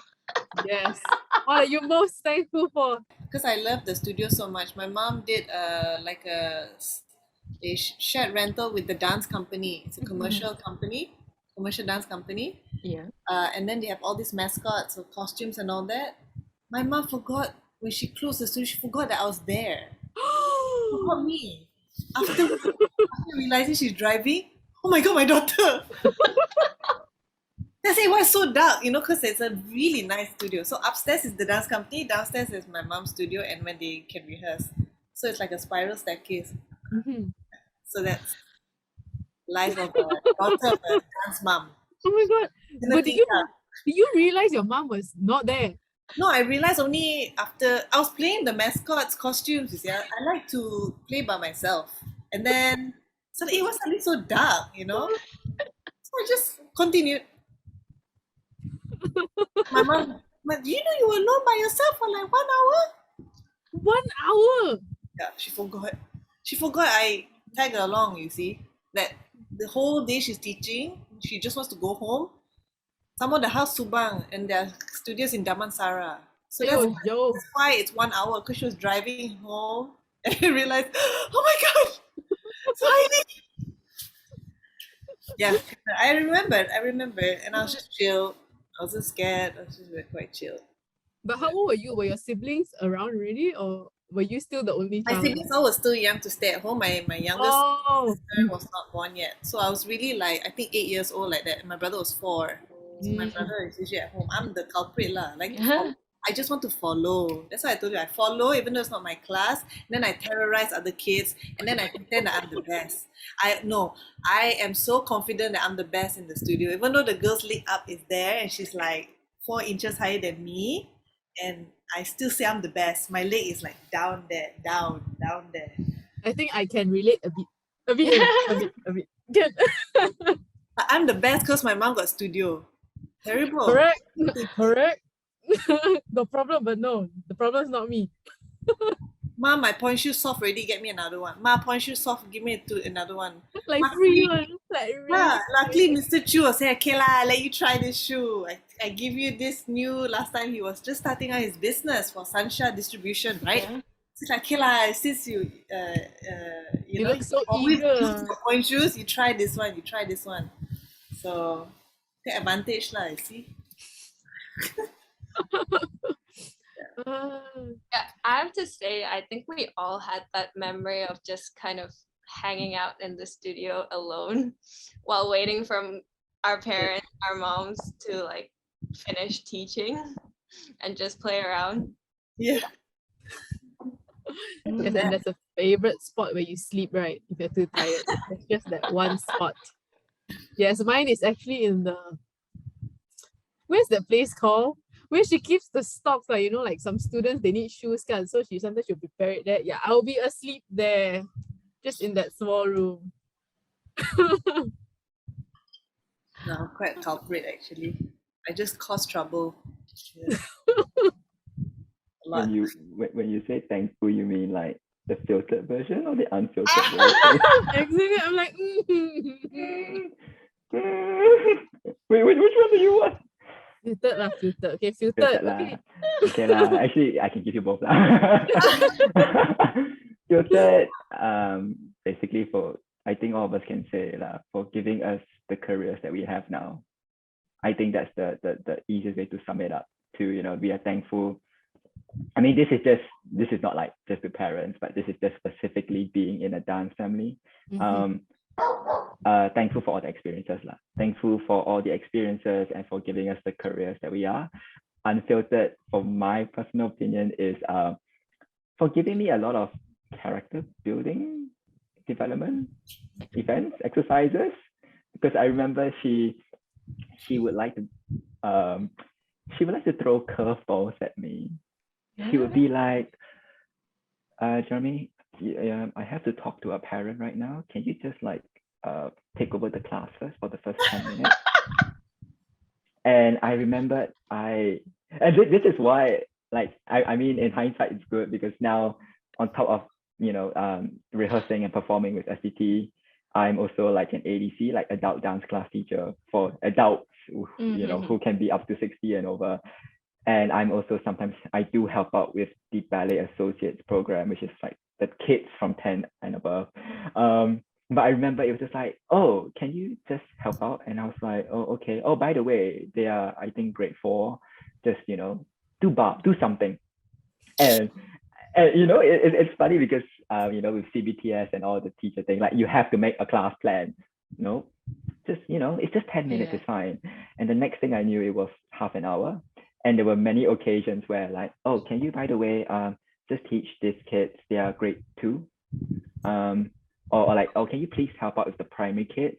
Yes. What are you most thankful for? Because I love the studio so much. My mom did like a shared rental with the dance company. It's a commercial company, commercial dance company. Yeah. And then they have all these mascots or costumes and all that. My mom forgot when she closed the studio. She forgot that I was there. Forgot me. After realizing she's driving, oh my god, my daughter. I say, why so dark? Because it's a really nice studio. So upstairs is the dance company, downstairs is my mom's studio, and when they can rehearse. So it's like a spiral staircase. Mhm. So that's life of a daughter of a dance mom. Oh my god. In a But tingkat. did you realize your mom was not there? No, I realized only after I was playing the mascots costumes. You see, I like to play by myself, and then suddenly it was suddenly so dark. So I just continued. My mom, but you know you were alone by yourself for like 1 hour. 1 hour. Yeah, she forgot. She forgot I tag along. You see that the whole day she's teaching, she just wants to go home. Some of the house Subang and their studios in Damansara. So that's Yo, yo. why it's 1 hour because she was driving home and I realized, oh my god, Suhaili. Yeah, I remember, and I was just chill. I wasn't scared. I was just quite chill. But how old were you? Were your siblings around already, or were you still the only My child? siblings all were still young to stay at home. My youngest Oh, sister was not born yet. So I was really like, I think 8 years old like that. And my brother was 4. So my mm, brother is usually at home. I'm the culprit lah. Like I just want to follow. That's why I told you I follow even though it's not my class. And then I terrorize other kids and then I pretend that I'm the best. I am so confident that I'm the best in the studio. Even though the girls league up is there and she's like 4 inches higher than me, and I still say I'm the best. My leg is like down there, down there. I think I can relate a bit. A bit, a bit. Good. I'm the best because my mom got studio. Terrible. Correct. Correct. The problem, but no, the problem is not me. Ma, my point shoe soft already. Get me another one. Ma, point shoe soft. Give me another one. Like free Luckily, one. Like yeah, really. luckily Mr. Chu will say, okay lah, let you try this shoe. I give you this new. Last time he was just starting out his business for Sansha distribution, right? Yeah. It's like, okay lah, since you You know, look so always eager. use your point shoes. You try this one. You try this one. So take advantage lah. You see. Ah, Yeah, I have to say, I think we all had that memory of just kind of hanging out in the studio alone while waiting from our parents, our moms to like finish teaching and just play around. Yeah. yes, and that's a favorite spot where you sleep, right? If you're too tired. It's just that one spot. Yes, mine is actually in the where's the place called? Where she keeps the stocks, like you know, like some students they need shoes, can so sometimes she'll prepare it there. Yeah, I'll be asleep there, just in that small room. No, I'm quite culprit actually. I just cause trouble. Yeah. A lot. When you say thankful, you mean like the filtered version or the unfiltered version? Exactly. I'm like, Wait, which one do you want? filtered lah, filtered. Okay, filtered. Filtered lah. Okay. Okay lah. Actually, I can give you both lah. Filtered, basically for, I think all of us can say lah, for giving us the careers that we have now. I think that's the easiest way to sum it up. To, you know, we are thankful. I mean, this is not like just the parents, but this is just specifically being in a dance family. Thankful for all the experiences lah. Thankful for all the experiences and for giving us the careers that we are. Unfiltered, for my personal opinion, is for giving me a lot of character building, development, events, exercises. Because I remember she would like to throw curveballs at me. She would be like, Jeremie, I have to talk to a parent right now. Can you just like take over the class first for the first 10 minutes? And I remember this is why, like, I mean, in hindsight, it's good because now on top of, you know, rehearsing and performing with SDT, I'm also like an ADC, like adult dance class teacher for adults, you know, who can be up to 60 and over. And I'm also sometimes, I do help out with the Ballet Associates program, which is like the kids from 10 and above. But I remember it was just like, oh, can you just help out? And I was like, oh, okay. Oh, by the way, they are, I think, grade 4. Just, you know, do something. And you know, it's funny because, you know, with CBTS and all the teacher thing, like you have to make a class plan. No, just, you know, it's just 10 minutes, it's fine. And the next thing I knew, it was half an hour. And there were many occasions where like, oh, can you, by the way, just teach these kids, they are grade 2. Or like, oh, can you please help out with the primary kids?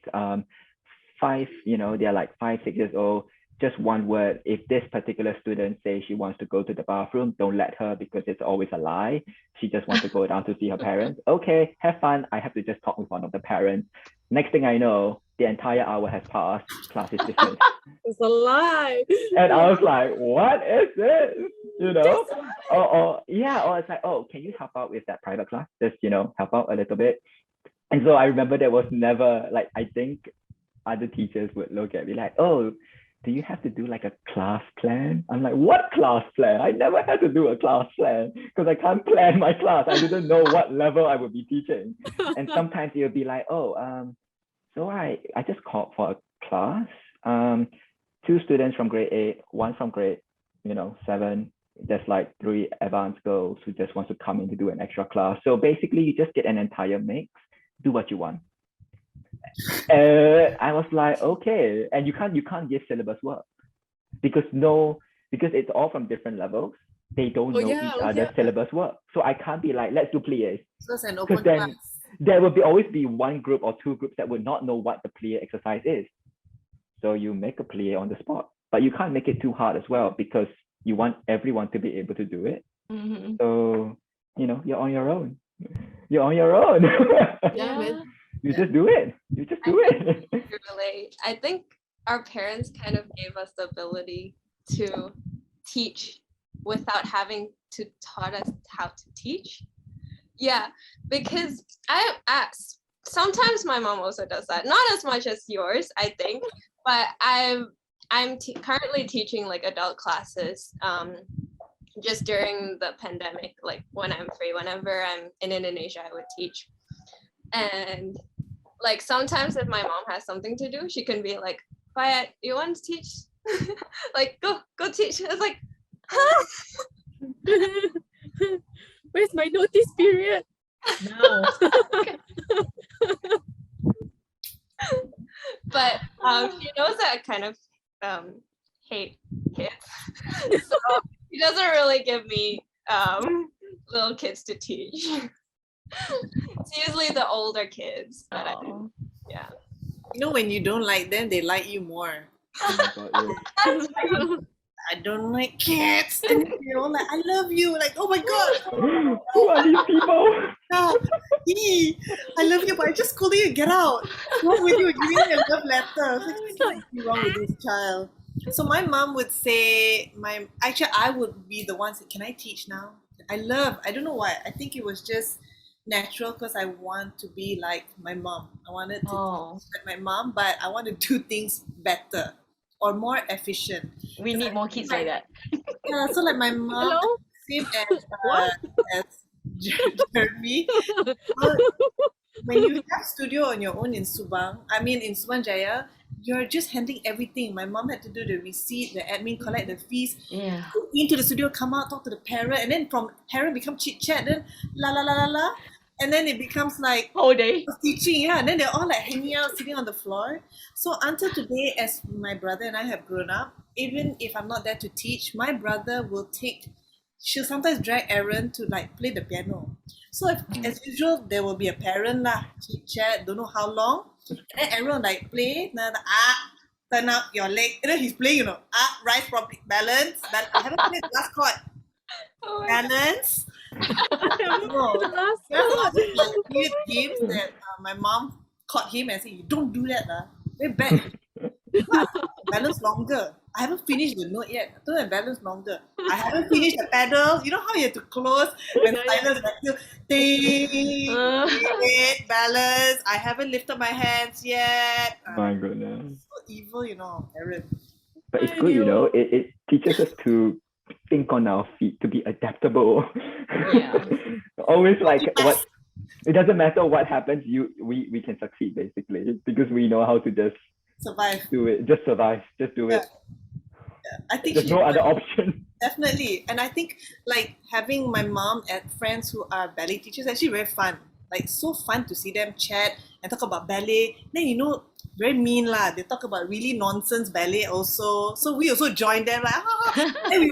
5, you know, they're like 5, 6 years old. Just one word. If this particular student says she wants to go to the bathroom, don't let her because it's always a lie. She just wants to go down to see her parents. Okay, have fun. I have to just talk with one of the parents. Next thing I know, the entire hour has passed. Class is dismissed. It's a lie. And I was like, what is this? You know? Or it's like, oh, can you help out with that private class? Just, you know, help out a little bit. And so I remember there was never, like, I think other teachers would look at me like, oh, do you have to do like a class plan? I'm like, what class plan? I never had to do a class plan because I can't plan my class. I didn't know what level I would be teaching. And sometimes it would be like, oh, so I just called for a class. 2 students from grade 8, 1 from grade, you know, 7, there's like 3 advanced girls who just want to come in to do an extra class. So basically, you just get an entire mix, do what you want. I was like, okay, and you can't give syllabus work because it's all from different levels. They don't know each other's syllabus work, so I can't be like, let's do pliés. So it's an Because open then class. there will always be one group or 2 groups that would not know what the plié exercise is. So you make a plié on the spot, but you can't make it too hard as well because you want everyone to be able to do it. Mhm. So you're on your own. You're on your own. Yeah, man. You just do it. You just do it. Relate. I think our parents kind of gave us the ability to teach without having to taught us how to teach. Yeah, because I asked. Sometimes my mom also does that. Not as much as yours, I think, but I'm currently teaching like adult classes. Just during the pandemic, like when I'm free, whenever I'm in Indonesia, I would teach. And like sometimes if my mom has something to do, she can be like, Vaya, you want to teach? Like go teach. It's like, huh? Where's my notice period? Now. But she knows that I kind of hate kids. So she doesn't really give me little kids to teach. It's usually the older kids that I Oh. yeah. When you don't like them, they like you more. Oh my God, yeah. I don't like kids. And like, I love you. Like, oh my God. Who are these people? Yeah. I love you, but I just scolded you. Get out. What's wrong with you? Giving me a love letter. I was like, something wrong with this child. So my mom would say, actually, I would be the one saying, can I teach now? I don't know why. I think it was just natural because I want to be like my mom. I wanted to Oh, teach like my mom, but I want to do things better or more efficient. we need more kids like that. Yeah, so like my mom, Hello? same as What? as Jeremie. Well, when you have studio on your own in Subang Jaya, you're just handling everything. My mom had to do the receipt, the admin, collect the fees, Yeah. go into the studio, come out, talk to the parent, and then from parent become chit chat, then la la la la la, and then it becomes like Whole day. teaching, yeah. And then they're all like hanging out, sitting on the floor. So until today, as my brother and I have grown up, even if I'm not there to teach, my brother she'll sometimes drag Aaron to like play the piano. So as usual, there will be a parent lah, chit chat, don't know how long. And then Aaron like play, turn up your leg. And then he's playing, rise properly, balance. I haven't played the last chord. Oh my Balance. The last There's a lot one. of like weird games that my mom caught him and said, "You don't do that, very bad. Balance longer. I haven't finished the note yet. I told him balance longer. I haven't finished the pedal. You know how you have to close when silence like you ding, wait, balance. I haven't lifted my hands yet. My goodness. So evil, Aaron. But it's good, it teaches us to think on our feet, to be adaptable. Yeah. Always like what it doesn't matter what happens, we can succeed basically because we know how to just Survive. do it, just survive, just do it. I think There's no other option. Definitely. And I think like having my mom and friends who are ballet teachers actually very fun. Like so fun to see them chat and talk about ballet. Then very mean lah. They talk about really nonsense ballet also. So we also join them like and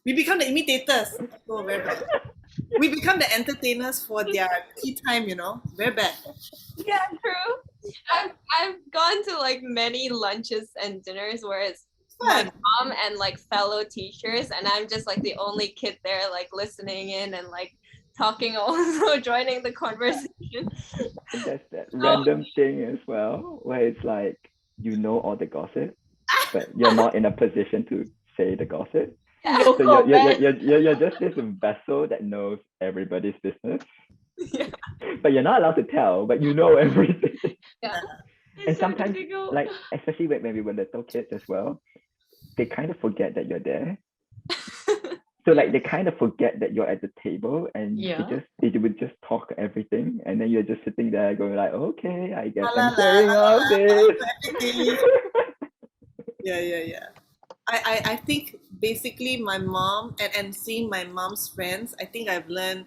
we become the imitators. So very bad. We become the entertainers for their tea time, Very bad. Yeah, true. I've gone to like many lunches and dinners where it's my mom and like fellow teachers, and I'm just like the only kid there, like listening in and like talking, also joining the conversation. There's that random thing as well, where it's like all the gossip, but you're not in a position to say the gossip. No So comment. you're just this vessel that knows everybody's business, Yeah. but you're not allowed to tell, but you know everything. Yeah. And sometimes, like especially when we were little kids as well, they kind of forget that you're there. So like they kind of forget that you're at the table, and they would just talk everything, and then you're just sitting there going like, okay, I guess I'm sharing all of this. Yeah. I think basically my mom and seeing my mom's friends, I think I've learned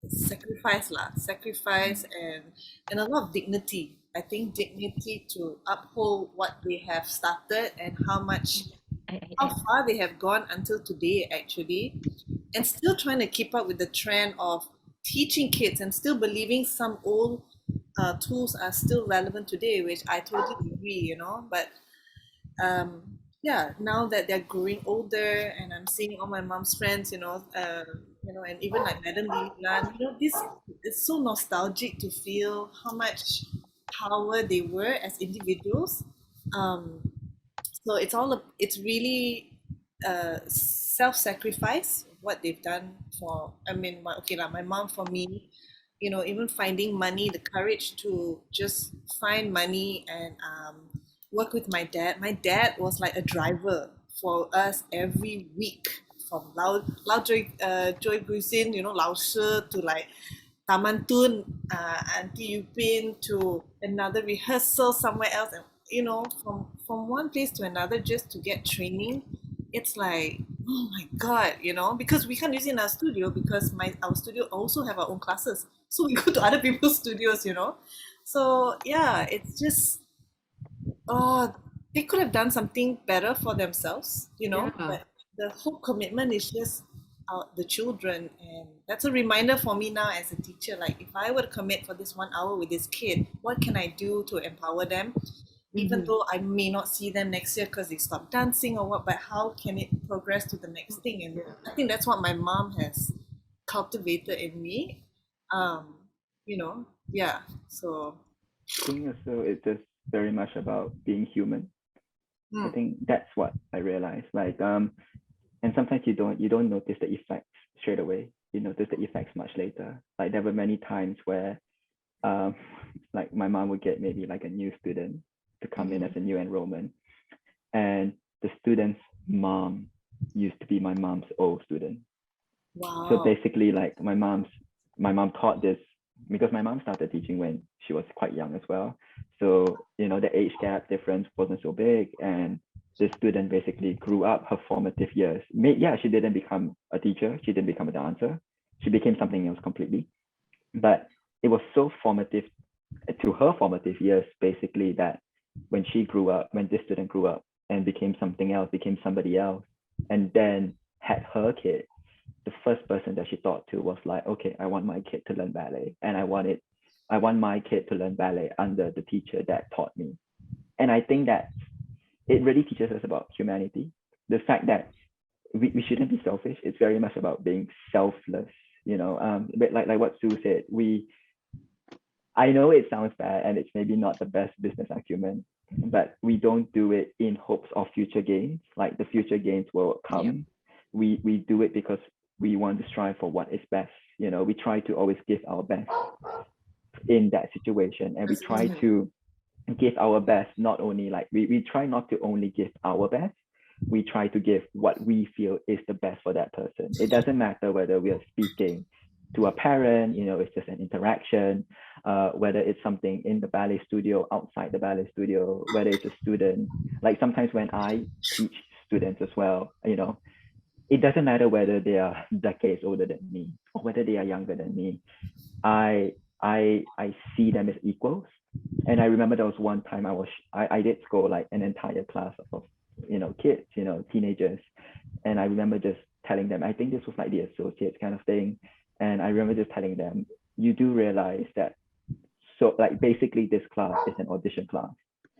sacrifice and a lot of dignity. I think dignity to uphold what they have started and how I far they have gone until today actually, and still trying to keep up with the trend of teaching kids and still believing some old tools are still relevant today, which I totally agree, but yeah, now that they're growing older and I'm seeing all my mom's friends, and even like Madam Lilian, this it's so nostalgic to feel how much power they were as individuals. Um, so it's really self-sacrifice what they've done for. I mean, my mom for me, even finding money, the courage to just find money and work with my dad. My dad was like a driver for us every week from Lao Joy Gusin, Lao She to like Taman Tun, Auntie Yupin to another rehearsal somewhere else, and from one place to another just to get training. It's like, oh my god, because we can't use it in our studio because our studio also have our own classes, so we go to other people's studios. So yeah, it's just, oh, they could have done something better for themselves, Yeah. but the whole commitment is just the children. And that's a reminder for me now as a teacher. Like, if I were to commit for this 1 hour with this kid, what can I do to empower them? Even though I may not see them next year because they stopped dancing or what, but how can it progress to the next thing? And I think that's what my mom has cultivated in me. Um, yeah. So, I think also it's just very much about being human. I mm, think that's what I realized. Like, and sometimes you don't notice the effects straight away. You notice the effects much later. Like there were many times where, um, like my mom would get maybe like a new student to come in as a new enrollment, and the student's mom used to be my mom's old student. So wow. basically, like my mom taught this because my mom started teaching when she was quite young as well. So the age gap difference wasn't so big, and the student basically grew up her formative years. Yeah, she didn't become a teacher, she didn't become a dancer, she became something else completely. But it was so formative to her formative years, basically, that when this student grew up and became something else, became somebody else, and then had her kid, the first person that she thought to was like, okay, I want my kid to learn ballet, and I want my kid to learn ballet under the teacher that taught me. And I think that it really teaches us about humanity, the fact that we shouldn't be selfish. It's very much about being selfless, but like what Sue said, I know it sounds bad and it's maybe not the best business acumen, but we don't do it in hopes of future gains. Like the future gains will come. Yep. We do it because we want to strive for what is best. We try to always give our best in that situation, and we try to give our best. Not only like we try not to only give our best, we try to give what we feel is the best for that person. It doesn't matter whether we are speaking to a parent, it's just an interaction, whether it's something in the ballet studio, outside the ballet studio, whether it's a student. Like sometimes when I teach students as well, it doesn't matter whether they are decades older than me or whether they are younger than me. I see them as equals. And I remember there was one time I did score like an entire class of kids, teenagers. And I remember just telling them, I think this was like the associates kind of thing. And I remember just telling them, you do realize that, so like basically this class is an audition class.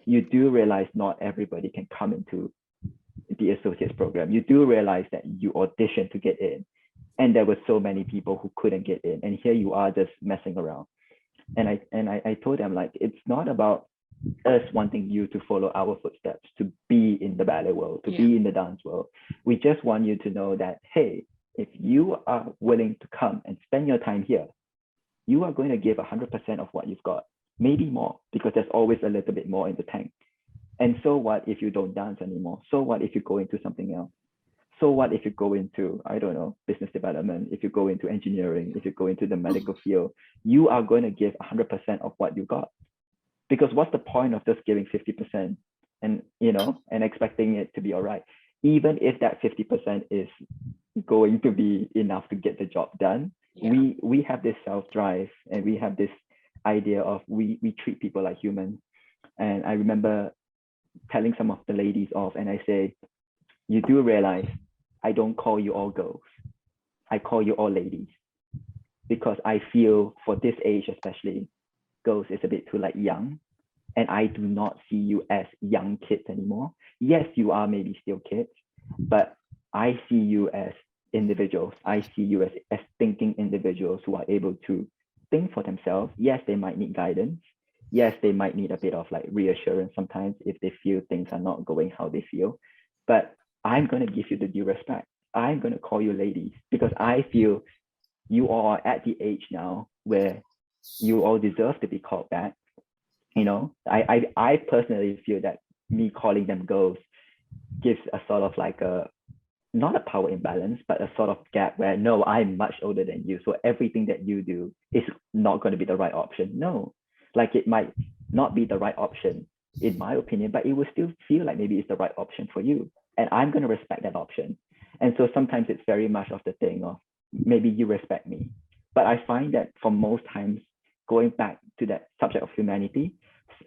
You do realize not everybody can come into the associates program. You do realize that you audition to get in. And there were so many people who couldn't get in. And here you are just messing around. And I told them, like, it's not about us wanting you to follow our footsteps, to be in the ballet world, to be in the dance world. We just want you to know that, hey, if you are willing to come and spend your time here, you are going to give 100% of what you've got, maybe more, because there's always a little bit more in the tank. And so what if you don't dance anymore? So what if you go into something else? So what if you go into, I don't know, business development, if you go into engineering, if you go into the medical field, you are going to give 100% of what you got. Because what's the point of just giving 50% and, and expecting it to be all right? even if that 50% is going to be enough to get the job done, we have this self-drive, and we have this idea of we treat people like humans. And I remember telling some of the ladies off, and I say, you do realize I don't call you all girls, I call you all ladies, because I feel for this age especially, girls is a bit too like young, and I do not see you as young kids anymore. Yes, you are maybe still kids, but I see you as individuals. I see you as thinking individuals who are able to think for themselves. Yes, they might need guidance. Yes, they might need a bit of like reassurance sometimes if they feel things are not going how they feel. But I'm going to give you the due respect. I'm going to call you ladies, because I feel you all are at the age now where you all deserve to be called back. You know, I personally feel that me calling them girls gives a sort of like a, not a power imbalance, but a sort of gap where, no, I'm much older than you, so everything that you do is not going to be the right option. No, like it might not be the right option in my opinion, but it will still feel like maybe it's the right option for you, and I'm going to respect that option. And so sometimes it's very much of the thing of maybe you respect me, but I find that for most times, going back to that subject of humanity,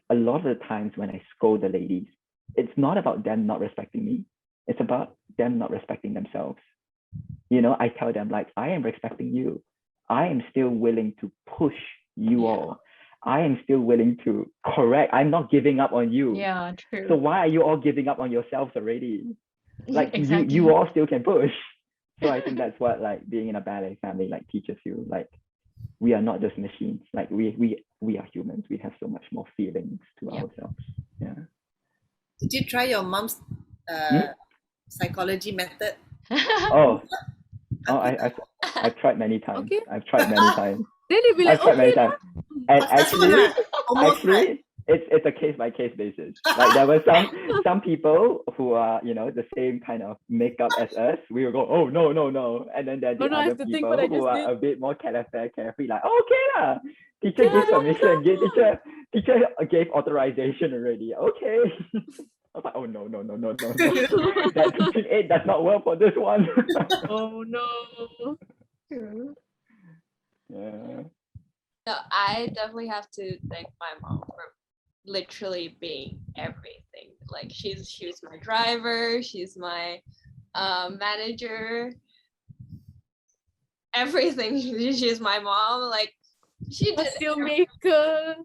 a lot of the times when I scold the ladies, it's not about them not respecting me, it's about them not respecting themselves. You know, I tell them like, I am respecting you. I am still willing to push you all. I am still willing to correct. I'm not giving up on you. Yeah, true. So why are you all giving up on yourselves already? Like Exactly. you all still can push. So I think that's what like being in a ballet family like teaches you. Like we are not just machines. Like we are humans. We have so much more feelings to ourselves. Yeah. Did you try your mom's psychology method? I've tried many times. Okay. I've tried many times. Then you'll be like, I've tried many okay, times. And actually, Almost right. it's a case by case basis. Like there were some people who are, you know, the same kind of makeup as us. We will go, oh no, and then there are the I other have to think people what I who just are did. a bit more carefree, like, oh, okay lah. Teacher gives permission. Teacher gave authorization already. Okay. I was like, oh no. That teaching aid does not work for this one. Oh no. Yeah. No, I definitely have to thank my mom for literally being everything. Like she's my driver, she's my manager, everything. She's my mom. Like she did Costume maker.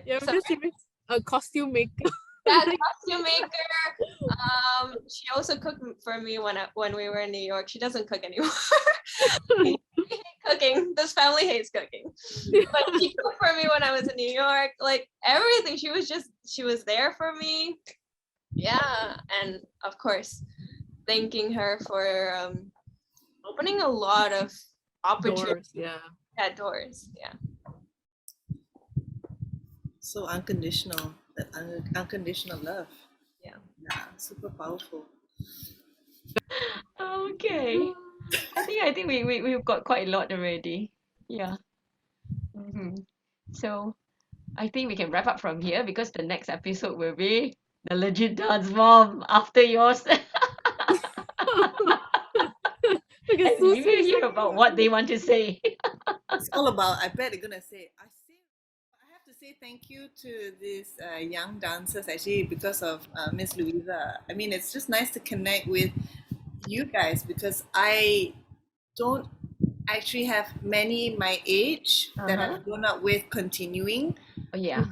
Yeah, Sorry? just even a costume maker. Yeah, costume maker. She also cooked for me when we were in New York. She doesn't cook anymore. We hate cooking. This family hates cooking. But she cooked for me when I was in New York. Like everything, she was there for me. Yeah, and of course, thanking her for opening a lot of opportunities. Doors. Yeah. So unconditional, that unconditional love. Yeah, super powerful. Okay. I think we've got quite a lot already. Yeah. So I think we can wrap up from here because the next episode will be the legit dance mom after yours. Because And you will hear about what they want to say. It's all about, I bet they're gonna say, I have to say thank you to these young dancers actually because of Miss Louisa. I mean, it's just nice to connect with you guys because I don't actually have many my age that I've grown up with continuing. Oh yeah.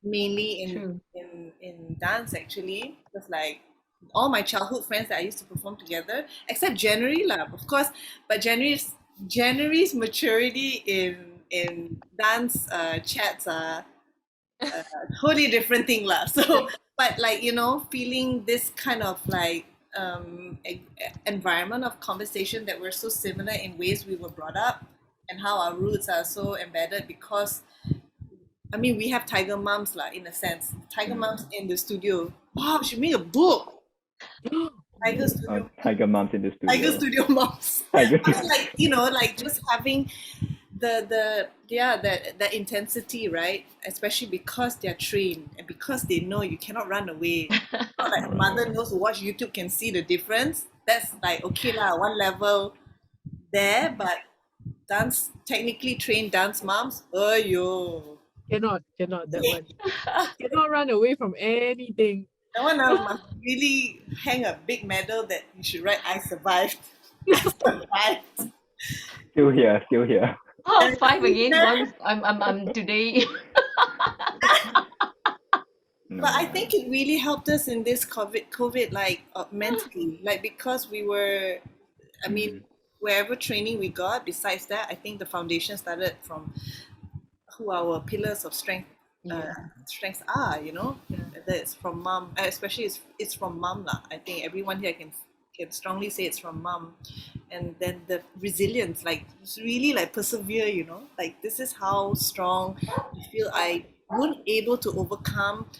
Mainly True. in dance actually. Because like all my childhood friends that I used to perform together, except January lah, of course. But January's maturity in dance chats are a totally different thing lah. So, but like you know, feeling this kind of like environment of conversation that we're so similar in ways we were brought up and how our roots are so embedded because I mean we have tiger moms lah in a sense. Tiger moms in the studio. Wow, she made a book. Tiger studio. Tiger moms in the studio. Tiger studio moms. I mean, like you know, like just having the intensity, right? Especially because they're trained and because they know you cannot run away. Not like mother knows who watch YouTube can see the difference. That's like okay lah, one level there, but technically trained dance moms, oh yo. Cannot that one. Cannot run away from anything. That one must really hang a big medal that you should write I survived. I survived. Still here. Oh, 5 against 1. I'm today. No, But I think it really helped us in this COVID like mentally, like because we were, I mean, wherever training we got. Besides that, I think the foundation started from who our pillars of strengths are. You know, whether it's from mom, especially it's from mom lah. I think everyone here can strongly say it's from mom, and then the resilience, like really like persevere. You know, like this is how strong I feel. I wouldn't able to overcome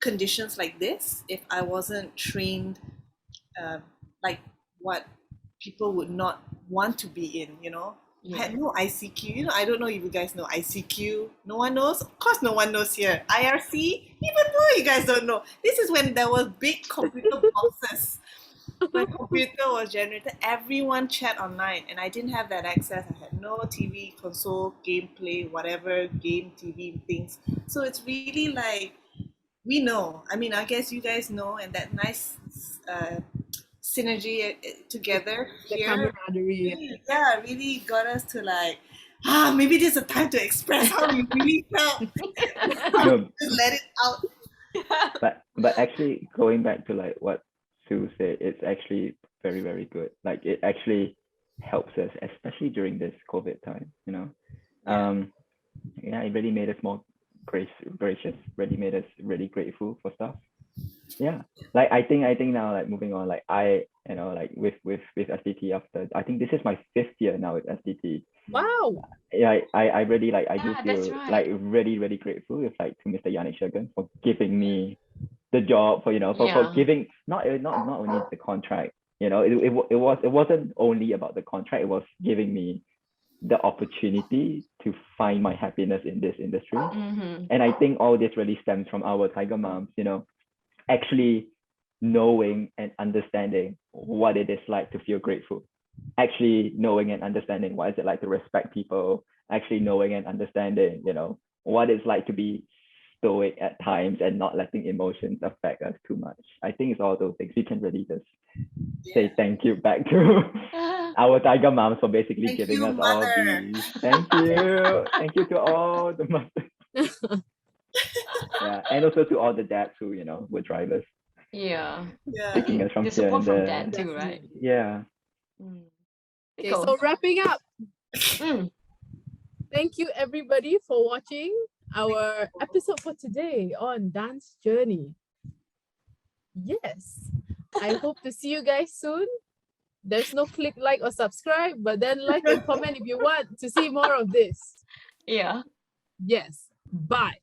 conditions like this if I wasn't trained like what people would not want to be in, you know. I had no ICQ, you know. I don't know if you guys know ICQ. No one knows. Of course, no one knows here. IRC, even though you guys don't know. This is when there was big computer boxes. My computer was generated. Everyone chat online, and I didn't have that access. I had no TV, console, gameplay, whatever game, TV things. So it's really like we know. I mean, I guess you guys know, and that nice synergy together The here, camaraderie. really got us to like, maybe this is a time to express how we really felt. No, Just let it out. but actually going back to like what Sue said, it's actually very, very good. Like it actually helps us, especially during this COVID time, you know. It really made us more gracious, really made us really grateful for stuff. Yeah. Like I think now, like moving on, like I, you know, like with SDT after, I think this is my 5th year now with SDT. Wow. Yeah, I really like, I do Yeah, that's feel right. like really, really grateful with like to Mr. Yannick Shagan for giving me the job, for, you know, for Yeah. giving not only the contract, you know, it wasn't only about the contract, it was giving me the opportunity to find my happiness in this industry. Mm-hmm. And I think all this really stems from our Tiger Moms, you know, actually knowing and understanding what it is like to feel grateful, actually knowing and understanding what is it like to respect people, actually knowing and understanding, you know, what it's like to be stoic at times and not letting emotions affect us too much. I think it's all those things. We can really just say thank you back to our Tiger Moms for basically Thank giving you, us all mother. these. Thank you. Thank you to all the mothers. Yeah, and also to all the dads who, you know, were drivers, Yeah. Yeah. I taking think us from the here support and from there. dad too, right? Definitely. Yeah. Mm. Okay, Cool. so wrapping up. Mm. Thank you everybody for watching our episode for today on Dance Journey. Yes. I hope to see you guys soon. There's no click like or subscribe, but then like and comment if you want to see more of this. Yeah. Yes. Bye.